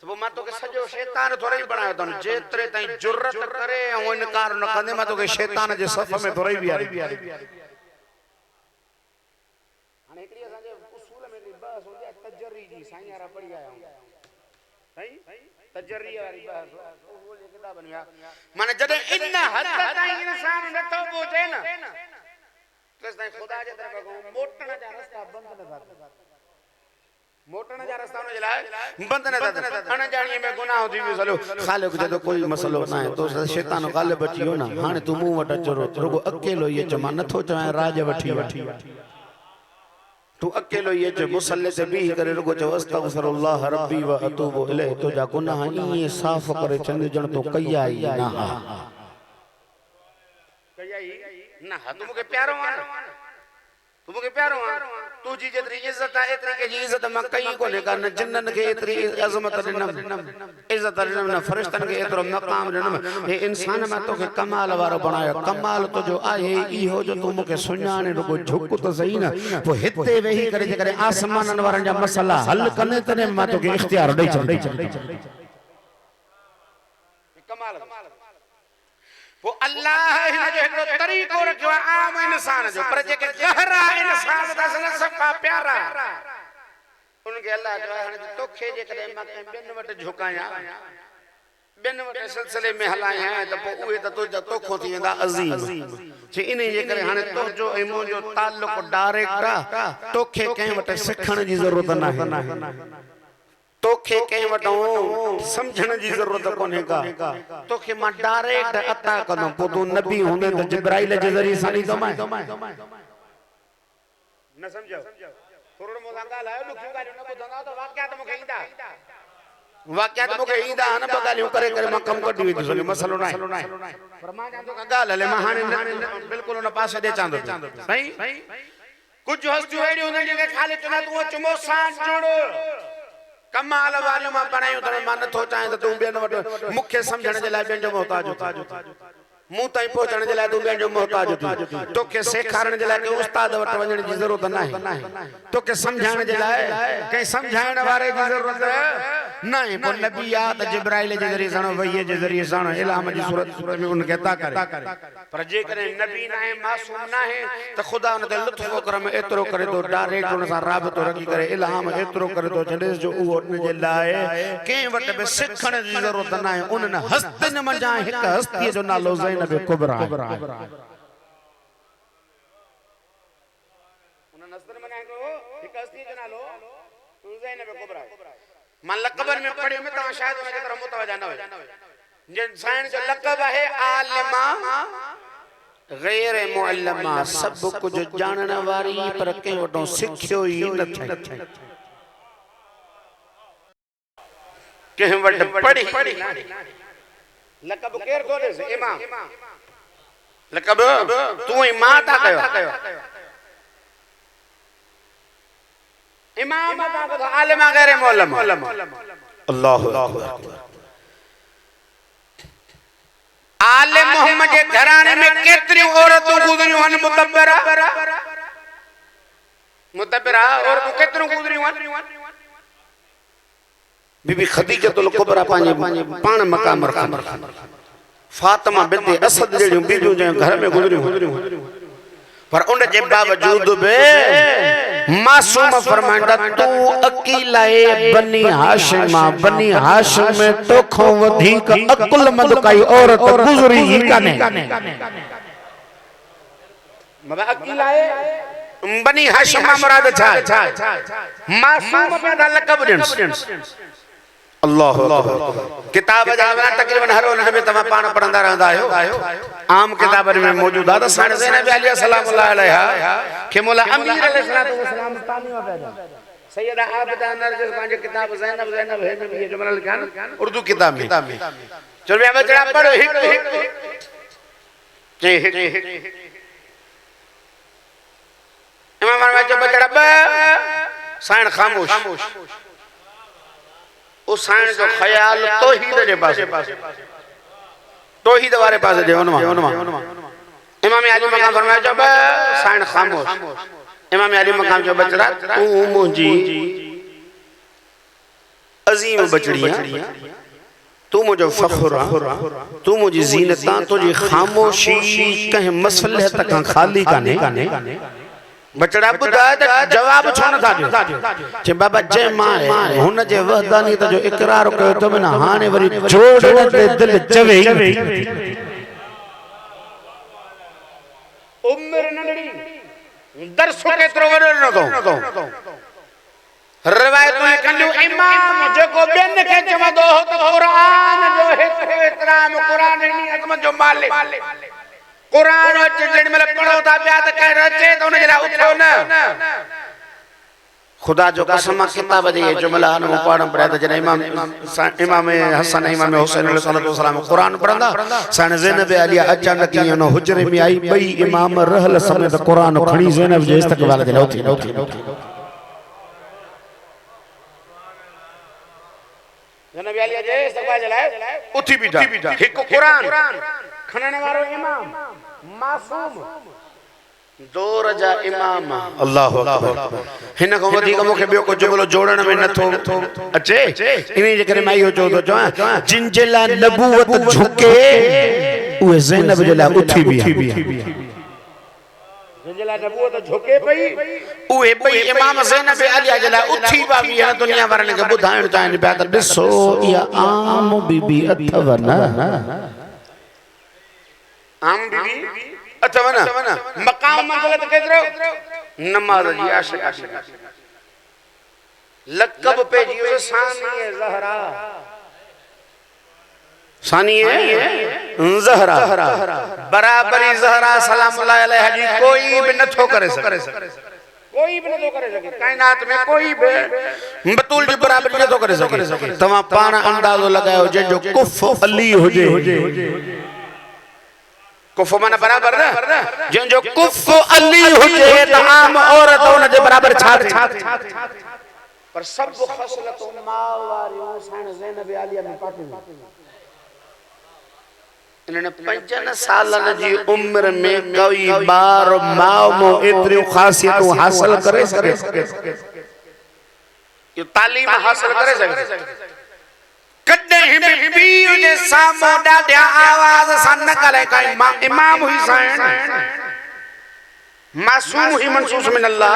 त पोइ मां तोखे सॼो शैतान थोरे ई बणायो अथनि। जेतिरे ताईं जुरत करे ऐं इनकार न कंदे मां तोखे शैतान जे सफ़ में थोरे ई बीहारे। हाणे हिकिड़ी असांजे उसूल में बहस हूंदी आहे तजरी जी, साईं यारा पढ़ी आया आहियूं साईं, तजरी वारी बहस माने जॾहिं इन हद ताईं इंसान नथो पहुचे न तेस ताईं ख़ुदा जे तरफ़ मोटण जा रास्ता बंद न था, मोटण जा रास्ता उन जे लाइ बंद न था। अणजाणीअ में गुनाह थी वियो, हलो ख़ालिक जो कोई मसलो न आहे, तो शैतान ग़ालिब अची वियो न, हाणे तूं मूं वटि अचो रुगो अकेलो ई अच, मां नथो चवां राज वठी तू अकेलो ही अच, मुसल्ले ते बीह करे रुगो चओ अस्तगफिरुल्लाह रब्बी व अतूबु इलैहि, तुंहिंजा गुनाह ईअं साफ़ करे चंद ॼण तो कया ई न हा, कया ई न हा। तू मूंखे प्यारो आहे, तू मूंखे प्यारो आहे, तुंहिंजी जेतिरी इज़त आहे एतिरी कंहिंजी इज़त मां कई कोन्हे का, न जिन्ननि खे एतिरी अज़मत ॾिनमि, इज़त ॾिनमि, न फ़रिश्तनि खे एतिरो मक़ाम ॾिनमि। हे इंसान मां तोखे कमाल वारो बणायो, कमाल तुंहिंजो आहे इहो जो तूं मूंखे सुञाणे रुगो झुक त सही न, पोइ हिते वेही करे जेकॾहिं आसमाननि वारनि जा मसला हल कंदे तॾहिं मां तोखे इख़्तियार ॾेई छॾींदुमि। कमाल वो अल्लाह हिन जो हिकिड़ो तरीक़ो रखियो आहे आम इंसान जो, पर जेके गहरा इंसान अथसि न सफ़ा प्यारा उनखे अल्लाह जो हाणे तोखे जेकॾहिं मां कंहिं ॿियनि वटि झुकायां, ॿियनि वटि सिलसिले में हलायां त पोइ उहे त तुंहिंजा तोखो थी वेंदा अज़ीम। जे इन जे करे हाणे तुंहिंजो ऐं मुंहिंजो ताल्लुक़ डायरेक्ट आहे, तोखे कंहिं वटि सिखण जी ज़रूरत नाहे, तोखे कंहिं वटि समझण जी ज़रूरत कोन्हे का, तोखे मां डायरेक्ट अता कंदुमि, पोइ तूं नबी हूंदे त जिब्राइल जे ज़रिए सां ॾींदोमांइ। न सम्झो थोरो मूंसां ॻाल्हायो, ॾुखियूं ॻाल्हियूं न ॿुधंदा त वाक़ियात मूंखे ईंदा, वाक़ियात मूंखे ईंदा न, ॿ ॻाल्हियूं करे करे मां कमु कढी वेंदुसि, मसलो न आहे, पर मां चवां थो ॻाल्हि हले, मां हाणे बिल्कुलु उन पासे ॾे चांदो साईं। कुझु हस्तियूं अहिड़ियूं हूंदियूं जेके ख़ाली चवंदा तूं अच मूंसां जुड़, कमाल वारियूं मां बणायूं अथनि, मां नथो चाहियां त तूं ॿियनि वटि मूंखे सम्झण जे लाइ ॿियनि जो मोहताज मूं ताईं पहुचण जे लाइ तूं ॿियनि जो मोहताज थी, तोखे सेखारण जे लाइ कंहिं उस्ताद वटि वञण जी ज़रूरत नाहे, तोखे सम्झाइण जे लाइ कंहिं सम्झाइण वारे जी ज़रूरत नाहे। पोइ नबी आहे त जिब्राइल जे ज़रिए सां, वहीअ जे ज़रिए सां इल्हाम जी सूरत में उनखे अता करे, पर जेकॾहिं नबी नाहे, मासूम नाहे त ख़ुदा उन ते लुत्फ़ करम एतिरो करे थो, डायरेक्ट उन सां राबितो रखी करे इल्हाम एतिरो करे थो छॾेसि जो उहो उन जे लाइ कंहिं वटि बि सिखण जी ज़रूरत नाहे। उन्हनि हस्तियुनि मंझां हिकु हस्तीअ जो नालो ज़ैनब कुबरा आहे, उन्हनि हस्तियुनि मंझां हिकु हस्तीअ जो नालो ज़ैनब कुबरा आहे। मां लक़बनि में पढ़ियो में तव्हां शायदि उन जे तरफ़ मुतवजा न हुयो, जिन साईं जो लक़ब आहे आलिमा गैर मुअल्लमा, सब कुछ जानण वारी पर कंहिं वटों सिखियो ई न थई, कंहिं वटि पढ़ी। लक़ब केर थो ॾेसि? इमाम। लक़ब तूं ई मां था कयो, इमाम था कयो, आलिमा गैर मुअल्लमा। अल्लाहु अकबर। आले मोहम्मद जे घराने में केतिरियूं औरतूं गुज़रियूं आहिनि, मुतबरा औरतूं केतिरियूं गुज़रियूं आहिनि। बीबी खदीजतुल कुबरा पंहिंजे पाण मक़ाम रखंदी, फातिमा बिन्ते असद जहिड़ियूं बीबियूं जंहिं घर में गुज़रियूं, पर उन जे बावजूद बि मासूम फरमाईंदा तूं अकेला है बनी हाशिमा, बनी हाशिम में तोखों वधीक अकुलमंद काई औरत गुज़री ही कान्हे। मतलब अकेला है बनी हाशिम मुराद छा मासूम पैदा लक़ब ॾियनि अल्लाह अकबर किताब जा तकरीबन हर उन में तव्हां पाण पढ़ंदा रहंदा आहियो आम किताबनि में मौजूद आहे त साईं ज़ैनब अली सलामुल्लाह अलैहा के मौला अमीर अलैहिस्सलातु वस्सलाम तालीम पैदा सैयदा आबिदा नरगिस पंहिंजे किताब ज़ैनब ज़ैनब है में ये जुमला लिखा न उर्दू किताब में चल वे बचड़ा पढ़ो हिक इमाम में बचड़ा साईं खामोश उस साईं जो ख्याल तौहीद जे पासे तौहीद वारे पासे जे उनवा इमाम अली मकाम फरमाया जब साईं खामोश इमाम अली मकाम जो बचड़ा तू मुंजी अजीम बचड़ी तू मुझो फख्र तू मुझी जीनत तुझी खामोशी कहीं मसलहत का खाली काने बचड़ा बुधा जवाब छो न था दियो जे बाबा जे मां हुन जे वहदानी त जो इकरार कयो त बिना हाने वरी जोड़न ते दिल चवे उम्र नंढड़ी दरस केतरो वडो न तो रिवायत में कंदो इमाम जेको बेन के चवंदो हो त कुरान जो हेतरो एतराम कुरान नी अजमत जो मालिक कुरान जण में पढ़ो था पिया त कह रचे तो उन जला उठो न खुदा जो कसम किताब जे जुमला न पढ़न पड़ा त जने इमाम हसन इमाम हुसैन अलैहिस्सलाम कुरान पढ़ंदा साईं ज़ैनब अली अचानक ही न हुजरे में आई बई इमाम रहल समेत कुरान खणी ज़ैनब जे इस्तकबाल जे उथी ज़ैनब अली जे इस्तकबाल जे उथी बीठा हिक कुरान खणने वारो इमाम मासूम दो रजा इमाम अल्लाह अकबर हिन को वधी को मुखे बियो को जुमलो जोड़न में नथो अचे इनी जे करे माई हो चो तो जिन जेला नबूवत झुके उहे ज़ैनब जेला उठी भी जिन जेला नबूवत झुके पई उहे बई इमाम ज़ैनब अली जेला उठी भी है दुनिया वारन के बुधाइण चाहन पिया त ॾिसो या आम बीबी अथव न आम बीबी अथव न मकाम मंजिलत केतरो नमाज जी आशिक लक़ब पे जियो सानिए ज़हरा सानिए ज़हरा बराबरी ज़हरा सलामुल्लाह अलैहा जी कोई भी नथो करे कोई भी नथो करे सके कायनात में कोई भी बतूल जी बराबरी नथो करे सके तमा पाण अंदाजो लगायो जे जो कुफ अली होजे कुफ माना बराबर न जन जो कुफ अली हुजे तमाम औरत उन जे बराबर छा पर सब खसलत मां वारी साईं ज़ैनब अली में पाटी इन्हनि 5 सालन जी उम्र में कोई बार मां मो एतरी खासियतूं हासिल करे सके ये तालीम हासिल करे सके कदे हिबी जे सामो डाढा आवाज सा न करे का इमाम हुई साईं मासूम ही मनसूस मिन अल्लाह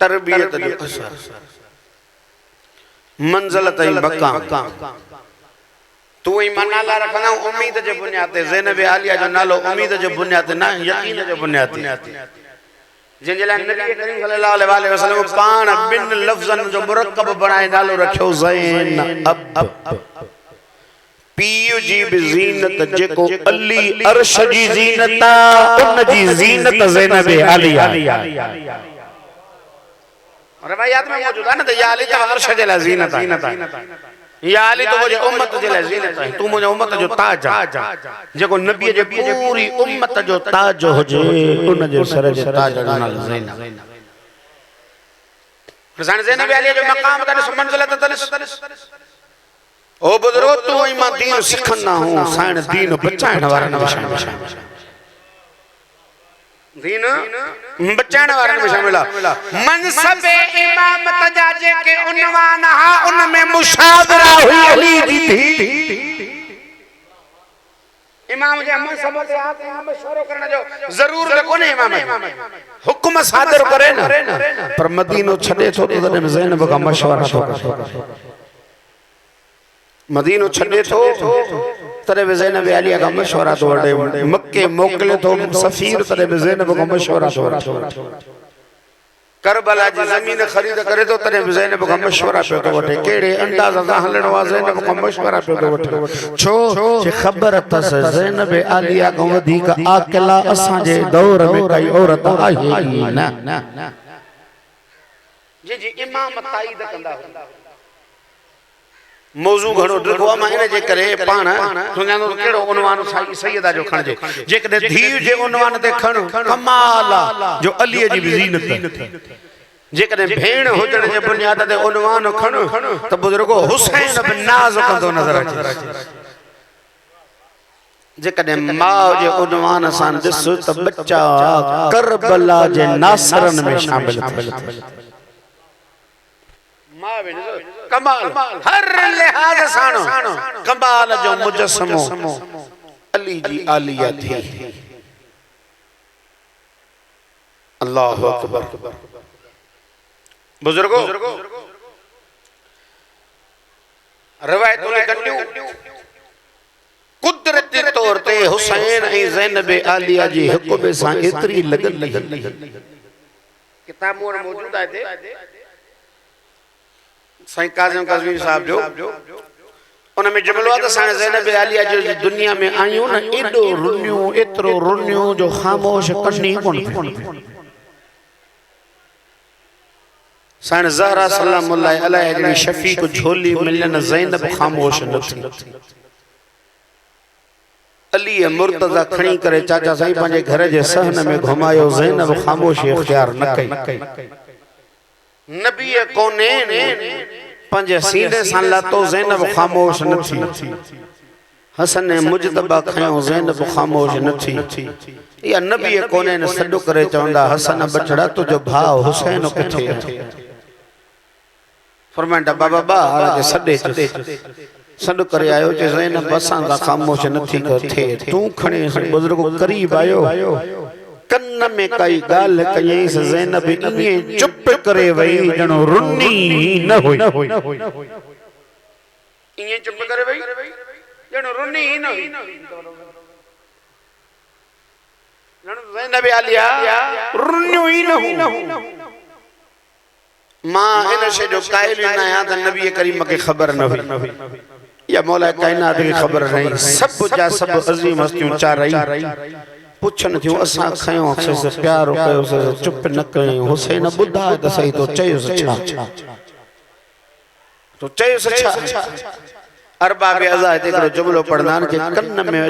तरबियत जो असर मंजिलत ही बका तू ईमान नाला रखना उम्मीद जे बुनियाद ते ज़ैनब आलिया जो नालो उम्मीद जे बुनियाद ना यकीन जे बुनियाद जिन जला नबी करीम सल्लल्लाहु अलैहि वसल्लम पान बिन लफ्जन जो मुरक्कब बनाए नालो रखियो ज़ैनब पीयू जी भी ज़ीनत जेको अली अर्श जी ज़ीनत उन जी ज़ीनत ज़ैनब आलिया रवायात में मौजूद है ना तो या अली तो अर्श जे ला ज़ीनत या अली तो मुझे उम्मत जे ला ज़ीनत है तू मुझे उम्मत जो ताज जेको नबी जे पूरी उम्मत जो ताज होजे उन जे सर जे ताज नाल ज़ैनब साईं ज़ैनब अली जो मकाम तने मंजिलत तने ओ बुजुर्गो तू ईमान दीन सिखना हूं साईं दीन बचाइण वारन में शामिल दीन बचाइण वारन में शामिल मनसब इमाम तजाजे के उन्वान हा उन में मुशावरा हुई अली दी थी इमाम जे मनसब से आके हम मशवरो करने जो जरूर न कोने इमाम हुक्म सादर करे ना पर मदीनो छडे तो तने ज़ैनब का मशवरा तो मदीनो छडे तो तरे ज़ैनब आलिया का मशवरा तो वडे मक्के मोकले तो सफीर तरे ज़ैनब का मशवरा तो वडे करबला जी जमीन खरीद करे तो तरे ज़ैनब का मशवरा पे तो वठे केड़े अंदाज़ सा हलणो आ ज़ैनब का मशवरा पे तो वठे छो जे खबर तस ज़ैनब आलिया का वधिक आकला असा जे दौर में कई औरत आहे ही ना जी जी इमाम ताईद कंदा मौजू घणो ड्रगवा मा इन जे करे पाण सुञानो केड़ो उनवान सैयदा जो खणजे जे कदे धीउ जे उनवान ते खण कमाल जो अली जी ज़ीनत जे कदे भेण हुजण जे बुनियाद ते उनवान खण त बुजुर्गो हुसैन बिन नाज कंदो नजर अचे जे कदे मां जे उनवान सां दिस त बच्चा करबला जे नासरन में शामिल कमाल हर लिहाज सानो कमाल जो मुजस्समो अली जी आलिया थी अल्लाह अकबर बुजुर्गो रवायतों ने कन्डियूं कुदरती तौर ते हुसैन ऐं ज़ैनब आलिया जी हिकु सां एतरी लगन किताब में मौजूद आहे साईं काज़िम काज़मी साहब जो उनमें जुमलो आहे त साईं ज़ैनब आलिया जो दुनिया में आयूं न एडो रुनियो एतरो रुनियो जो खामोश कन्नी कोन साईं ज़हरा सलामुल्लाह अलैहा जी शफी को झोली मिलन ज़ैनब खामोश न थी अली मुर्तज़ा खणी करे चाचा साईं पंहिंजे घर जे सहन में घुमायो ज़ैनब खामोशी इख्तियार न कई नबी कोने पंजे सीने सां लातो ज़ैनब खामोश न थी हसन मुजतबा खयो ज़ैनब खामोश न थी या नबी कोने ने सॾु करे चवंदा हसन बचड़ा तुझो भाउ हुसैन किथे फरमाइंदा बाबा बा सॾे सॾु करे आयो जे ज़ैनब असां दा खामोश न थी थे तू खणे बुजुर्ग करीब आयो कन्न में कई गाल कयई ज़ैनब इए चुप करे वई जणो रुनी न होई इए चुप करे वई जणो रुनी न होई जणो ज़ैनब आलिया रुनियो ही न हो मां इन शे जो कायल न आया त नबी करीम के खबर न हुई या मौला कायनात की खबर नहीं सब जा सब अजीम हस्तियों चारई पुछन थियो असा खयो से प्यार कयो से चुप न कयो हुसैन बुधा त सही तो चयो छा अरबाब अज़ा ते करो जुमलो पढ़नान के कन्न में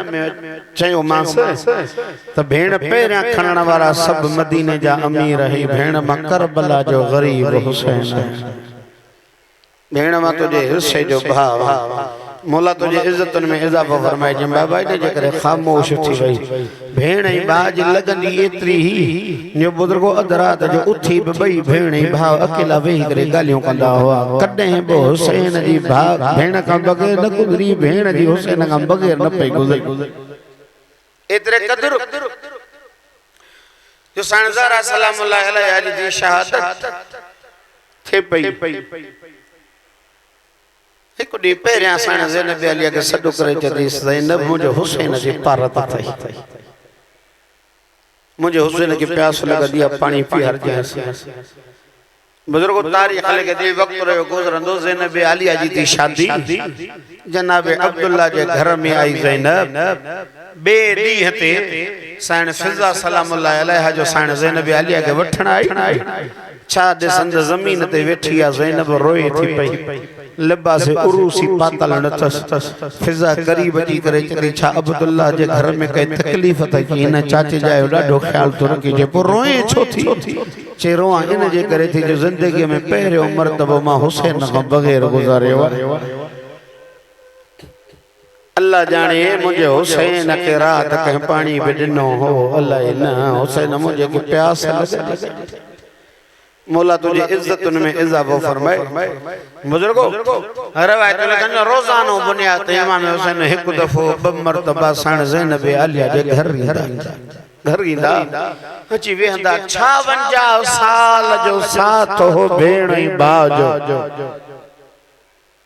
चयो मांस त भेण पेरा खणन वाला सब मदीने जा अमीर है भेण मा करबला जो गरीब हुसैन भेण मा तुझे हिस्से जो भाव मौला तुझे इज्जतन में इजाफा फरमाए जे बाबा ने जे करे खामोश थी वई भेण ई बाज लगंदी एतरी ही जो बुजुर्गो अधरात जो उठी बई भेण ई भाव अकेला वेही करे गालियों कंदा हुआ कदे बो हुसैन जी भाव भेण का बगैर न गुजरी भेण जी हुसैन का बगैर न पे गुजरी एतरे कदर जो साईं ज़हरा सलामुल्लाह अलैहा जी शहादत थे पई एक डी पेरिया साईं ज़ैनब आलिया के सॾु करे चई ज़ैनब मुझे हुसैन जी पारत थई मुझे हुसैन की प्यास लगदी है पानी पी हर जैसे बुजुर्गो तारीख लेके दे वक्त रहो गुजरंदो ज़ैनब आलिया जी दी शादी जनाब अब्दुल्ला जे घर में आई ज़ैनब बे दी हते साईं फिजा सलामुल्लाह अलैहा जो साईं ज़ैनब आलिया के वठण आई छा दिसंद जमीन ते वेठी आ ज़ैनब रोए थी पई लिबास उरूसी पातल न थस फिजा करीब जी करे चली छा अब्दुल्ला जे घर में कई तकलीफ त की इन चाचे जायो डाढो ख्याल तो रखी जे पो रोए छो थी चेरो इन जे करे थी जो जिंदगी में पहरियो मर्तबो मां हुसैन का बगैर गुजारियो अल्लाह जाने मुझे हुसैन के रात कहीं पानी भी दिनो हो अल्लाह न हुसैन मुझे की प्यास लगे मौला तुझे इज्जत में इजाफा फरमाए बुजुर्गो रवायत में रोजानो बुनियाद ते इमाम हुसैन एक दफो ब मर्तबा साईं ज़ैनब आलिया जे घर ईंदा अची वेहंदा 56 साल जो साथ हो भेण ई बाजो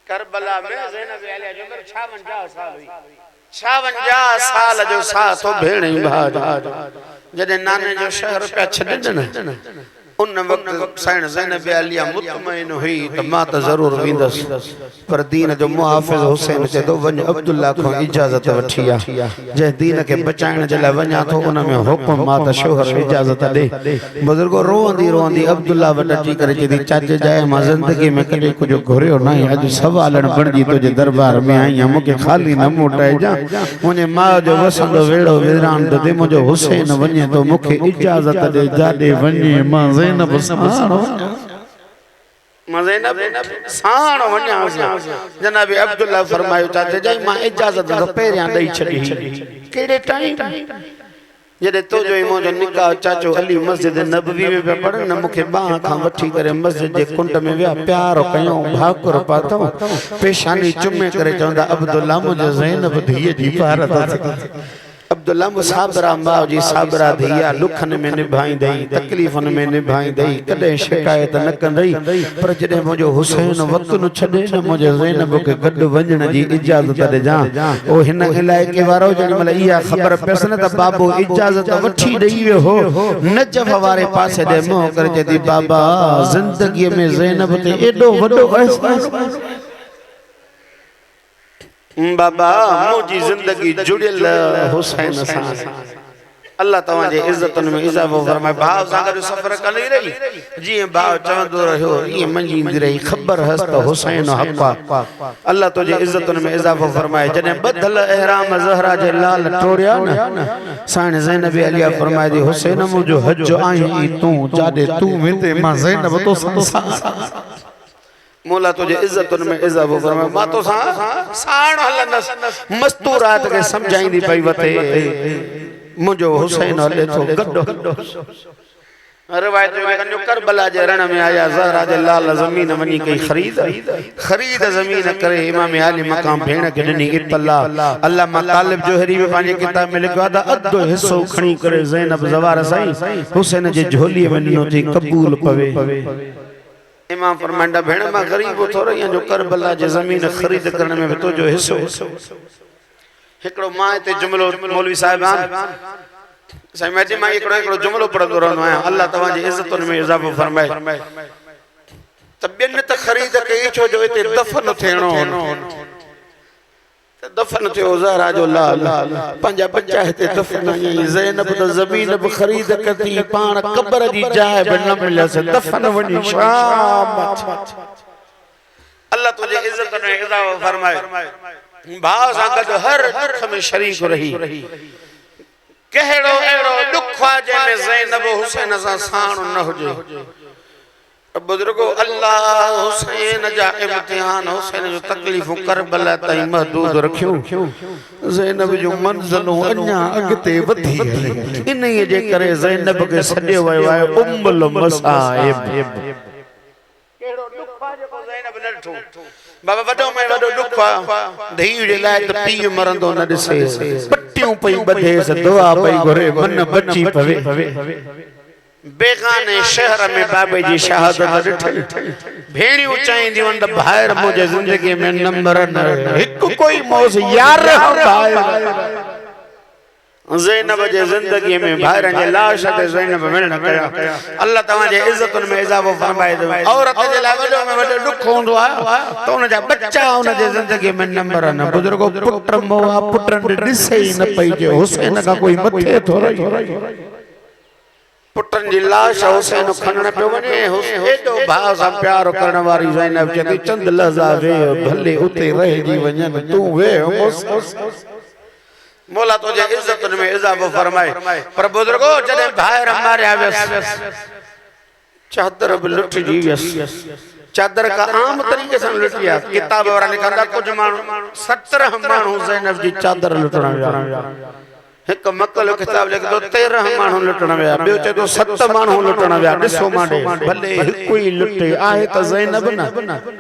करबला में ज़ैनब आलिया जो 56 साल हुई 56 साल जो साथ भेण भाज जॾहिं नाने जो शहर पिया छॾनि न उन वक्त साइण ज़ैनब आलिया मुतमइन हुई त मां त ज़रूर वेंदसि पर दीन जो मुहाफ़िज़ हुसैन चए थो वञ अब्दुल्ला खां इजाज़त वठी आ जंहिं दीन खे बचाइण जे लाइ वञा थो उन में हुक्म मां त शोहर इजाज़त ॾे बुज़ुर्गो रोअंदी रोअंदी अब्दुल्ला वटि अची करे चई थी चाचे जाए मां ज़िंदगी में कॾहिं कुझु घुरियो न आहे अॼु सवालण बणिजी तुंहिंजे दरबार में आई आहियां मूंखे ख़ाली न मोटाइजां मुंहिंजे माउ जो वसंदो वेड़ो विरान त मुंहिंजो हुसैन वञे थो मूंखे इजाज़त ॾे जाॾे वञे मां ज़ैनब साण वञा जनाब अब्दुल्ला फरमायो चाचे जाई मां इजाज़त तो पहिरियां ॾेई छॾी कहिड़े टाइम जॾहिं तुंहिंजो ई मुंहिंजो निकाह चाचो अली मस्जिद नबवी में पिया पढ़नि न मूंखे ॿाह खां वठी करे मस्जिद जे कुंड में विया प्यार कयूं भाकुर पातऊं पेशानी चुमे करे चवंदा अब्दुल्ला मुंहिंजो ज़ैनब धीअ जी भारत अब्दुल्ला मुसाबरा माउ जी साबरा धिया लुखन में निभाईंदई तकलीफ़न में निभाईंदई कॾहिं शिकायत न कंदई पर जॾहिं मुंहिंजो हुसैन वक़्तु न छॾे न मुंहिंजे ज़ैनब खे गॾु वञण जी इजाज़त ॾिजां ओ हिन इलाइक़े वारो जेॾी महिल इहा ख़बर पियसि न त बाबो इजाज़त वठी ॾेई वियो हो नजफ़ वारे पासे ॾे मुंहुं करे चए थी बाबा ज़िंदगीअ में ज़ैनब ते एॾो वॾो अहसास बाबा मुझी जिंदगी जुड़ियल हुसैन सां अल्लाह तव्हांजे इज्जतन में इजाफो फरमाए भाव सां गॾु सफ़र कंदी रही जीअं भाव चवंदो रहियो ईअं मंझींदी रही ख़बर हस त हुसैन हक़ आहे अल्लाह तुंहिंजे इज्जतन में इजाफो फरमाए जॾहिं ॿधल एहराम ज़हरा जे लाल टोड़िया न साण ज़ैनब आलिया फरमाए थी हुसैन मुंहिंजो हज आहीं तूं जाॾे तूं वेंदे मां ज़ैनब तो सां मोला तुझे इज्जतन में इजाफो फरमाए मां तो साण हलंदस मस्तूरात के समझाईंदी पई वते मुंहिंजो हुसैन हले थो गॾो रिवायत में कन्यो करबला जे रण में आया ज़हरा जे लाल ज़मीन वञी कई ख़रीद ज़मीन करे इमाम आली मकाम भेण के ॾिनी इत्तला अल्लामा तालिब जोहरी में पंहिंजे किताब में लिखियो आहे त अधो हिस्सो खणी करे ज़ैनब ज़वार साईं हुसैन जे झोली में ॾिनो थी क़बूल पवे इमाम फरमांदा भेण मां गरीब थोरो या जो करबला जे ज़मीन खरीद करण में तो जो हिस्सो हिकड़ो मां ते जुमलो मौलवी साहिबान साईं मैडी मां हिकड़ो जुमलो पढ़ंदो रहंदो आहियां अल्लाह तव्हांजी इज्जतुनि में इजाफो फरमाए त ॿियनि त ख़रीद कई छो जो हिते दफ़न थियणो दफ़न थियो ज़हरा जो लाल पंहिंजा बच्चा हिते दफ़न आई ज़ैनब त ज़मीन बि ख़रीद कती पाण क़बर जी जाइ बि न मिलियसि दफ़न वञी शाम अल्लाह तुंहिंजे इज़्ज़त में इज़ाफ़ो फरमाए भाउ सां गॾु हर दुख में शरीक रही कहिड़ो अहिड़ो दुख आहे जंहिंमें ज़ैनब हुसैन सां साण न हुजे बुजुर्गो अल्लाह हुसैन जा इम्तिहान हुसैन जो तकलीफ़ूं करबला ताईं महदूद रखियो ज़ैनब जो मंज़िलूं अञा अॻिते वधी इन्हीअ जे करे ज़ैनब खे सॾियो वियो आहे उम्मुल मसाइब कहिड़ो दुख आहे जेको ज़ैनब न ॾिठो बाबा वॾो में वॾो दुख आहे धीउ जे लाइ त पीउ मरंदो न ॾिसे पटियूं पई ॿधेसि दुआ पई घुरे मन बची पवे बेगाने शहर में बाबे जी शहादत ॾिठी भेड़ियूं चाहींदियूं आहिनि त ॿाहिरि मुंहिंजे ज़िंदगी में नंबर न हिकु कोई मौज यार ज़ैनब जे ज़िंदगी में ॿाहिरि जे लाश ते ज़ैनब मिलण कया अल्लाह तव्हांजे इज़्ज़तुनि में इज़ाफ़ो फरमाए औरत जे लाइ वॾो में वॾो दुख हूंदो आहे त उन जा बच्चा उन जे ज़िंदगी में नंबर न बुजुर्गो पुट मोआ पुटनि ॾिसे ई न पई जो हुसैन खां कोई मथे थो रही पुटन जी लाश हुसैन खणण पियो वञे एॾो भाउ सां प्यार करण वारी ज़ैनब चई चंद लहज़ा वे भले उते रहिजी वञनि तूं वे मौला तुंहिंजे इज़्ज़तुनि में इज़ाफ़ो फरमाए पर बुजुर्गो जॾहिं ॿाहिरि मारिया वियसि चादर बि लुटिजी वियसि चादर का आम तरीक़े सां लुटी आहे किताब वारा लिखंदा कुझु माण्हू 17 माण्हू ज़ैनब जी चादर लुटण विया एक मकल किताब लिखदो 13 माण्हू लुटण विया ॿियो चए थो 7 माण्हू लुटण विया ॾिसो मांडे भले हिकु ई लुटे आहे त ज़ैनब न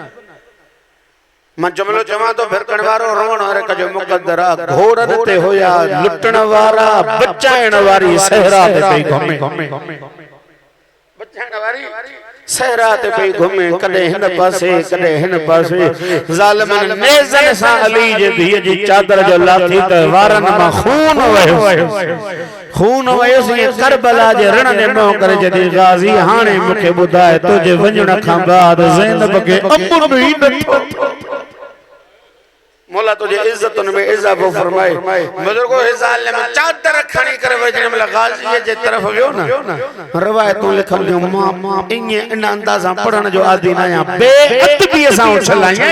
मां जुमलो चवां तो भिरकण वारो रोवण वारे कजो मुक़द्दर आहे घोड़नि ते हुया लुटण वारा बचाइण वारी सहरा ते पई घुमे बचाइण वारी सहरा ते पई घुमे कदे हिन पासे कदे हिन पासे ज़ालिमन नेज़न सां अली जे धीअ जी चादर जो लाथी त वारन मां खून वयो सी करबला जे रण ने नो करे जदी गाज़ी हाणे मूंखे ॿुधाए तुझे वञण खां बाद ज़ैनब खे अमन ही नथो मौला तुझे इज्जतन में इजाफो फरमाए बुजुर्गो हिजाल में चादर खणी करे वजन में गाज़ी जे तरफ वियो ना रवायतों लिखल जो मां इन अंदाज़ा पढ़न जो आदी ना या बेअदबी सां उछलाया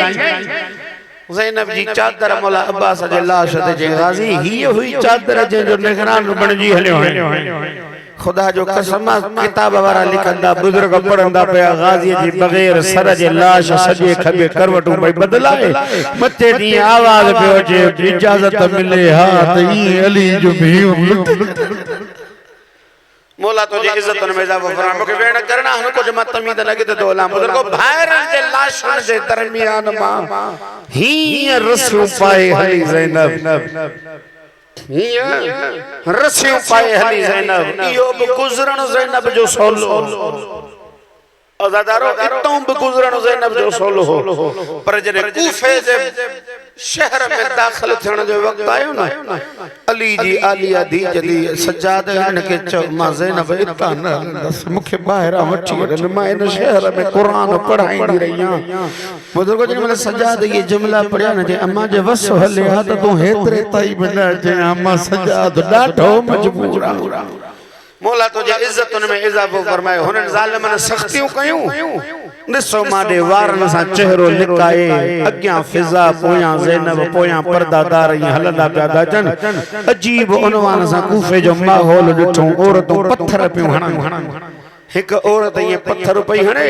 ज़ैनब जी चादर मौला अब्बास जे लाश ते जे गाज़ी ही हुई चादर जे जो निगरान बनजी हलियो है खुदा जो कसम किताब वारा लिखंदा बुजुर्ग पढ़ंदा पिया गाज़ी जी बगैर सर जे लाश सजे खबे करवटू भई बदलाए मथे दी आवाज पियो जे इजाजत मिले हा त ई अली जो भी मौला तुझे इज्जत में इजाफो फरमा मुके वेण करना हन कुछ मत तमीद लगे तो दोला बुजुर्गो भायर जे लाशन जे दरमियान मा ही रसू पाए हली ज़ैनब रस्सियों पाए हली ज़ैनब इहो बि गुज़रण ज़ैनब जो सोलो अज़ादारो इतों बि गुज़रण ज़ैनब जो सोलो हो पर जॾहिं कूफे जे शहर में दाखिल थियण जो वक्त आयो ना अली जी आलिया धी जदी सज्जाद इनके चो मां ज़ैनब इता न मुखे ॿाहिरां वठी वञ मां इन शहर में कुरान पढ़ाईंदी रही आं बुजुर्गो जॾहिं महिल सज्जाद ये जुमला पढ़िया न जे अम्मा जे वस हले हा त तूं हेतिरे ताईं बि न अचे अम्मा सज्जाद ॾाढो मजबूर आ मौला तुझे इज्जतन में इजाफो फरमाए हुनन ज़ालिमन सख्तियों कयूं ॾिसो माडे वारन सां चेहरो लिकाए अॻियां फिज़ा पोयां ज़ैनब पोयां पर्दादार ई हलंदा पिया अचनि अजीब उनवान सां कूफे जो माहौल ॾिठो औरतूं पत्थर पियूं हणनि एक औरत ये पत्थर पई हणे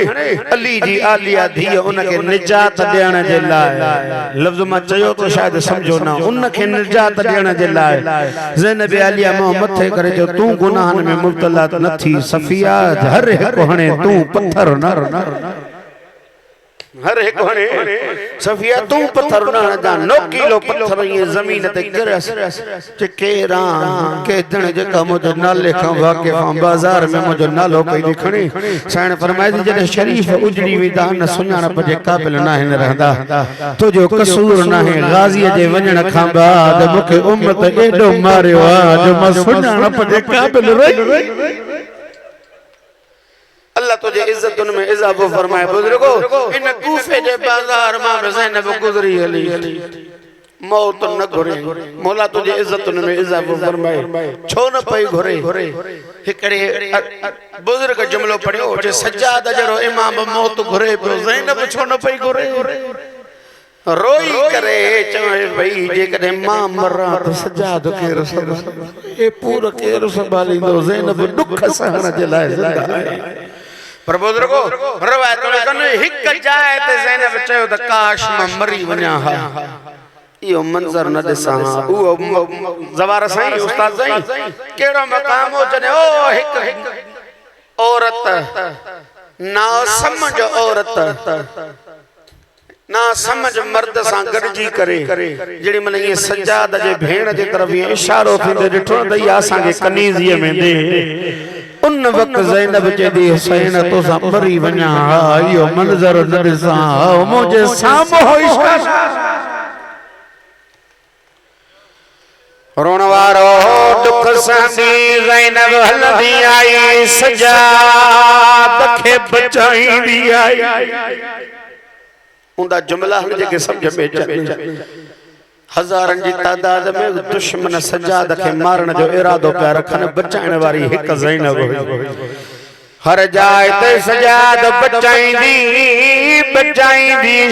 अली जी आलिया धी उनके निजात ॾियण जे लाइ लफ्ज़ मां चयो तो शायद समझो ना उनके निजात ॾियण जे लाइ ज़ैनब आलिया मां मथे करे जो तू गुनाहन में मुब्तला न थी सफिया हर एक हणे तू पत्थर न हर एक हणे सफिया तू पत्थर न जा 9 किलो पत्थर ये जमीन ते गिरस जे केरा के दिन जे कम जो नाले का वाक़िफ बाजार में मुझे नालो पई लिखणी साईं फरमाई जॾहिं शरीफ उजड़ी विदा न सुञाणप जे क़ाबिल न हिन रहंदा तुझो कसूर न है गाज़ी जे वञण खां बाद मूंखे उम्मत एॾो मारियो आ जो मां सुञाणप जे क़ाबिल रही अल्लाह तुझे इज्जतन में इजाफो फरमाए बुजुर्गो इन कूफे जे बाजार मां ज़ैनब गुजरी हली मौत न घुरे मौला तुझे इज्जतन में इजाफो फरमाए छो न पई घुरे हिकड़े बुजुर्ग जुमलो पढ़ियो जे सज्जाद जरो इमाम मौत घुरे पियो ज़ैनब छो न पई घुरे रोई करे चवे भई जे कदे मां मरा त सज्जाद केर संभाले ए पूरा केर संभालींदो ज़ैनब दुख सहण जे लाइ ज़िंदा आहे पर बुजुर्गो रवायत में कने हिक जाए ते ज़ैनब चयो त काश मां मरी वञा हा इहो मंजर न ॾिसां उहो ज़वार साईं उस्ताद साईं केड़ो मकाम हो जने ओ हिक औरत ना समझ औरत ना समझ मर्द सां गॾिजी करे जेड़ी मन ये सज्जाद जे भेण जे तरफ इशारो थींदे ॾिठो त इहा असां खे कनीज़ीअ में दे उन वक्त ज़ैनब जे दी हुसैन तो सा मरी वञा इहो मंजर न ॾिसां मुझे साम्हूं इशारा रोण वारो दुख सहंदी ज़ैनब हलंदी आई सज्जाद खे बचाईंदी आई उंदा जुमला जेके समझ में अचनि हज़ारन जी तादाद में दुश्मन सज्जाद के मारण जो इरादो पिया रखन बचाइण वारी एक ज़ैनब हर जाए ते सज्जाद बचाईंदी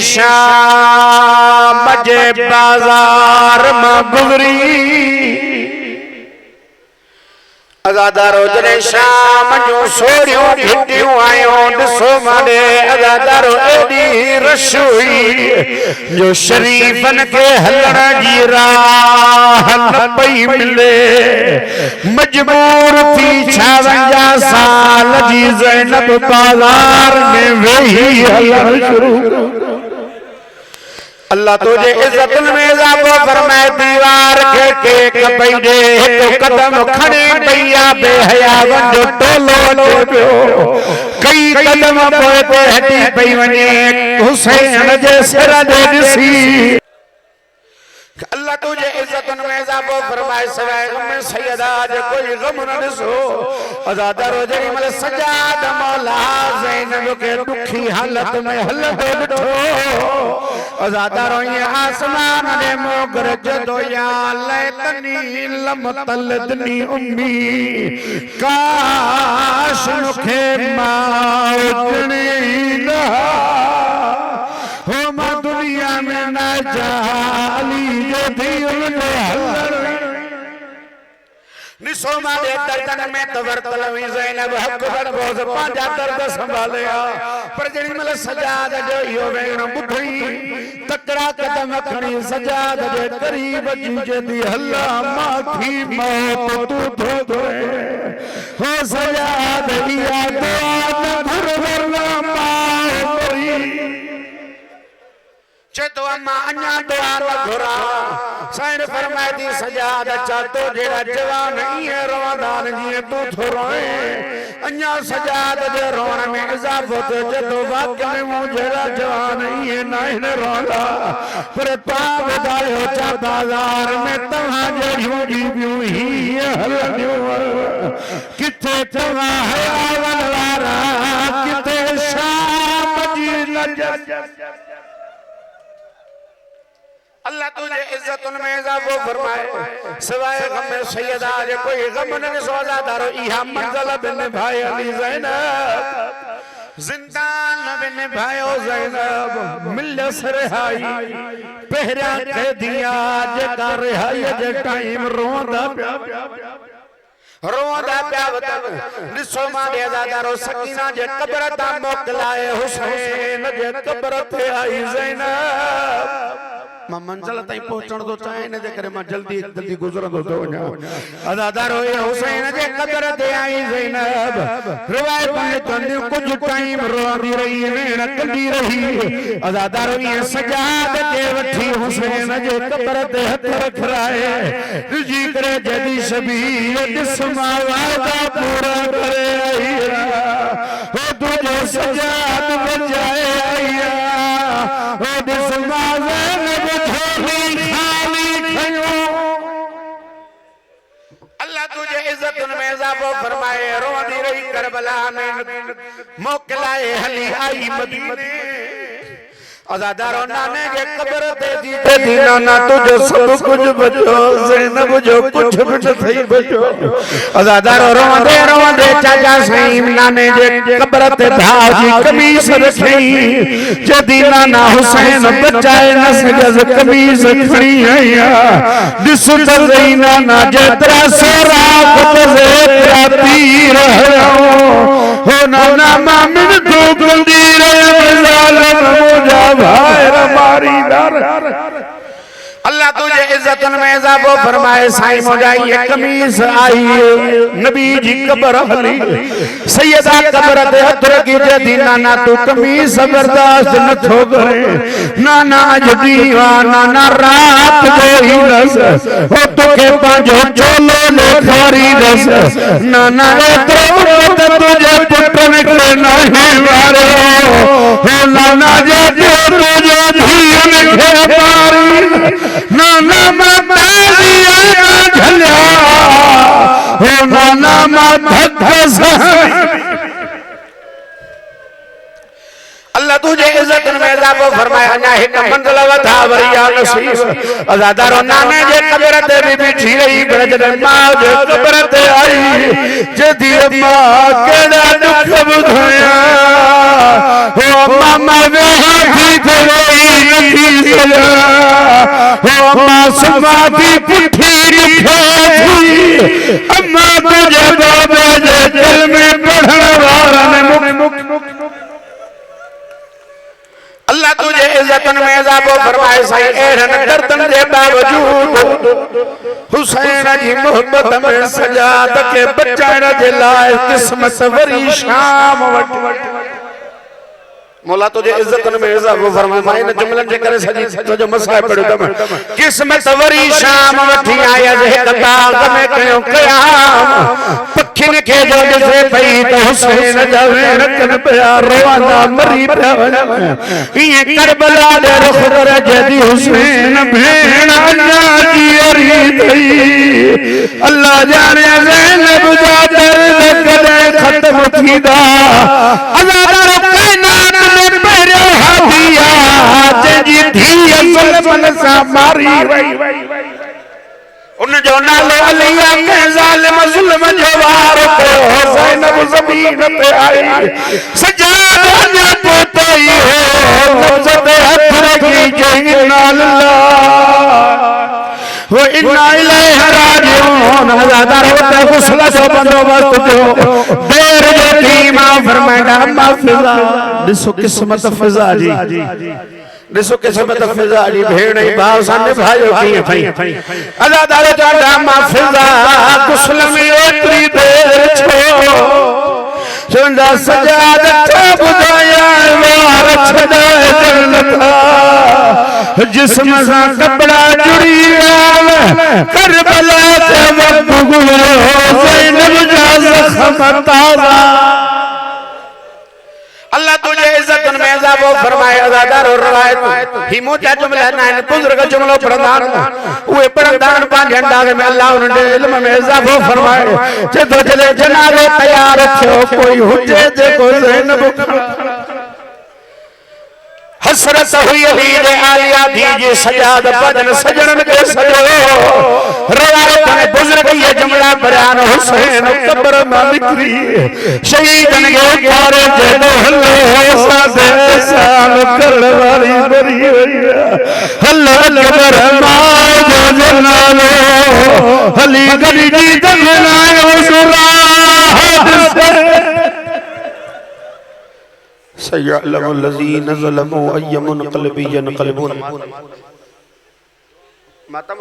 शाम जे बाजार मां गुज़री अज़ादारो जॾहिं शाम जूं सोरियूं घिटियूं आयूं ॾिसो माॾे अज़ादारो एॾी रश हुई जो शरीफ़न खे हलण जी राह न पई मिले मजबूर थी 56 साल जी ज़ैनब बाज़ार में वेही हलण शुरू अल्लाह तुझे इज्जत में इजाफो फरमाए दीवार के एक बैठे तो कदम खड़े भैया बेहया वंजो टोलो पियो कई कदम पोते हटी पई वने हुसैन जे सिर दे दिसी अल्लाह तुझे इज्जत में इजाफो फरमाए सवाए गम में सैयदा आज कोई गम न दिसो अज़ादरो जरी मल सजाद मौला ज़ैनब के दुखी हालत में हलत उठो अज़ादरो ये आसमान ने मोगर जदो या लैतनी लम तलदनी उम्मी काश मुखे माउजनी ना हो मा दुनिया में ना जाली निसो मारे दर्दन में तवर तलवी ज़ैनब हक बड़ बोझ पांजा दर्द संभालिया पर जड़ी मल सजाद जो यो वेण बुधई तकड़ा कदम खणी सजाद जे करीब जीजे दी हल्ला माखी मौत तू धो हो सजाद दिया दुआ घुर वरना माई चेतो अम्मा अन्या दुआ न घुरा साईं फरमाए दी सजाद चातो जेड़ा जवान इए रोदान जी तू थोरोए अन्या सजाद जे रोण में इजाफो तो जतो वाकई में मु जेड़ा जवान इए नाइन रोंदा पर ता वधायो चा बाजार में तवा जेड़ियों बीबियों ही हलदियो किथे तवा है आवल वारा किथे शाम जी नजर अल्लाह तुझे इज्जत में इजाफो फरमाए सिवाय गम में सैयदा जे कोई गम न सोजा दारो इहा मंजिल बिन भाई अली ज़ैनब जिंदान बिन भायो ज़ैनब मिल सरहाई पहरा कह दिया जे का रिहाई जे टाइम रोंदा रोंदा प्या वतन निसो मारे दारो सकीना जे कब्र ता मोकलाए हुसैन जे कब्र ते आई ज़ैनब मां मंजिल ताईं पहुंचण तो चाहे इन जे करे मां जल्दी जल्दी गुजरंदो तो वञा अदादारो ये हुसैन जे कब्र ते आई ज़ैनब रिवायत में चंदी कुछ टाइम रोंदी रही वेण कंदी रही अदादारो ये सजाद के वठी हुसैन जे कब्र ते हथ रखराए रुजी करे जदी शबीर दिसमा वादा पूरा करे आई हो तुझे सजाद बजाए आया हो दिसमा तुझे इज्जत में इजाफो फरमाए रोंदी रही करबला में मोकलाए हली आई मदीने अज़ादारो नाने के कब्र ते जीते दीना ना तुझे सब कुछ बचो ज़ैनब जो कुछ भी थई बचो अज़ादारो रोंदे चाचा सईम नाने जे कब्र ते भाजी कमीज रखी जे दीना ना हुसैन बचाए न सजज कमीज खणी आया दिस त ज़ैना ना जेतरा सोरा खतजे तीर हो नाना मामिन तो गुंदी रे ज़ालिम मुजा भाई हमारी दर अल्लाह तुझे इज्जत में इजाफो फरमाए साईं मुजाई कमीज आई नबी जी कब्र हली सैयदा कब्र ते हथ रखी जे दीना ना तू कमीज बर्दाश्त न थो करे नाना अज दीवाना ना रात गोई रस हो तोखे पांजो चोलो ने खारी रस नाना रे तो तुझे पुटन के नहीं मारो हो नाना जे तुझे धीन के पारी नाना माता दिया झल्या हो नाना माता अल्लाह तुझे इज्जत में इजाफो फरमाया ना हिक मंजिल वधा वरिया नसीब अज़ादारो नाने जे कब्र ते बीबी थी रही गरज मां जे कब्र ते आई जदी मां केड़ा दुख बुधाया हो मामा वे हाथी ते रही नथी हो मां समाधी पुठी लिखे थी अम्मा तुझे बाबा जे दिल में पढ़ण वाला ने मुख अल्लाह तुझे इज्जत में इजाफो फरमाए साईं एहन दर्दन जे बावजूद हुसैन जी मोहब्बत में सजाद के बचाइण जे लाए किस्मत वरी शाम वट मौला तुझे इज्जत में इजाफो फरमाए मां इन जुमलन जे करे सजी तुझो मसाए पड़ो तम किस्मत वरी शाम वठी आया जे कतार में कयो क़याम पखिन के जो दिसे पई तो हुसैन जावे रखन प्यार रवाना मरी पिया ये करबला दे रुख कर जदी हुसैन भेण अल्लाह जी अरी थई अल्लाह जाने ज़ैनब जा दर्द कदे खत्म थीदा अज़ादार कायनात में पेरो हदिया जजी थी असल सा मारी उन जो नालो अलिया के जालिम जुल्म जो वार को ज़ैनब ज़मीन पे आई सजाद ने पोतई हो नफ्स पे हथ रखी जंगना अल्लाह वो इन्ना इलैहि राजिऊन अज़ादार होते गुस्ल सो बंदोबस्त जो देर जो थी मां फरमाया अम्मा फिजा दिसो किस्मत फिजा जी दिसो किस्मत फिजा जी भेण ही भाव सन भायो की थई अज़ादार जाडा मां फिजा गुस्ल में एतरी देर छो चंदा सजाद था बुदाया वार छदाए जन्नत जिस्म सा कपड़ा जुड़ी करबला से वक्त गुजरो ज़ैनब जा ज़ख्म ताज़ा अल्लाह तुझे इज्जत में इजाफो फरमाए अज़ादार और रवायत ही मोचा जुमला नाइन बुजुर्ग जुमलो पढ़दान वे पढ़दान पांच अंदाज में अल्लाह उन्हें इल्म में इजाफो फरमाए जे तो चले जनाज़े तैयार थियो कोई हुजे देखो ज़ैनब हसरत हुई अली दे आलिया दीजे सजाद बदन सजन के सजो रवायत में बुजुर्ग ये जुमला बयान हुसैन कब्र में निकली शहीदन के प्यारे जदो हल्ले सादे साल करवारी बरी हल्ला कब्र मां जो जनालो अली गली दी दगनायो सुरा सयअलमुल लज़ीन ज़लमू अय्युमुन क़ल्बी यनक़लिबून मातम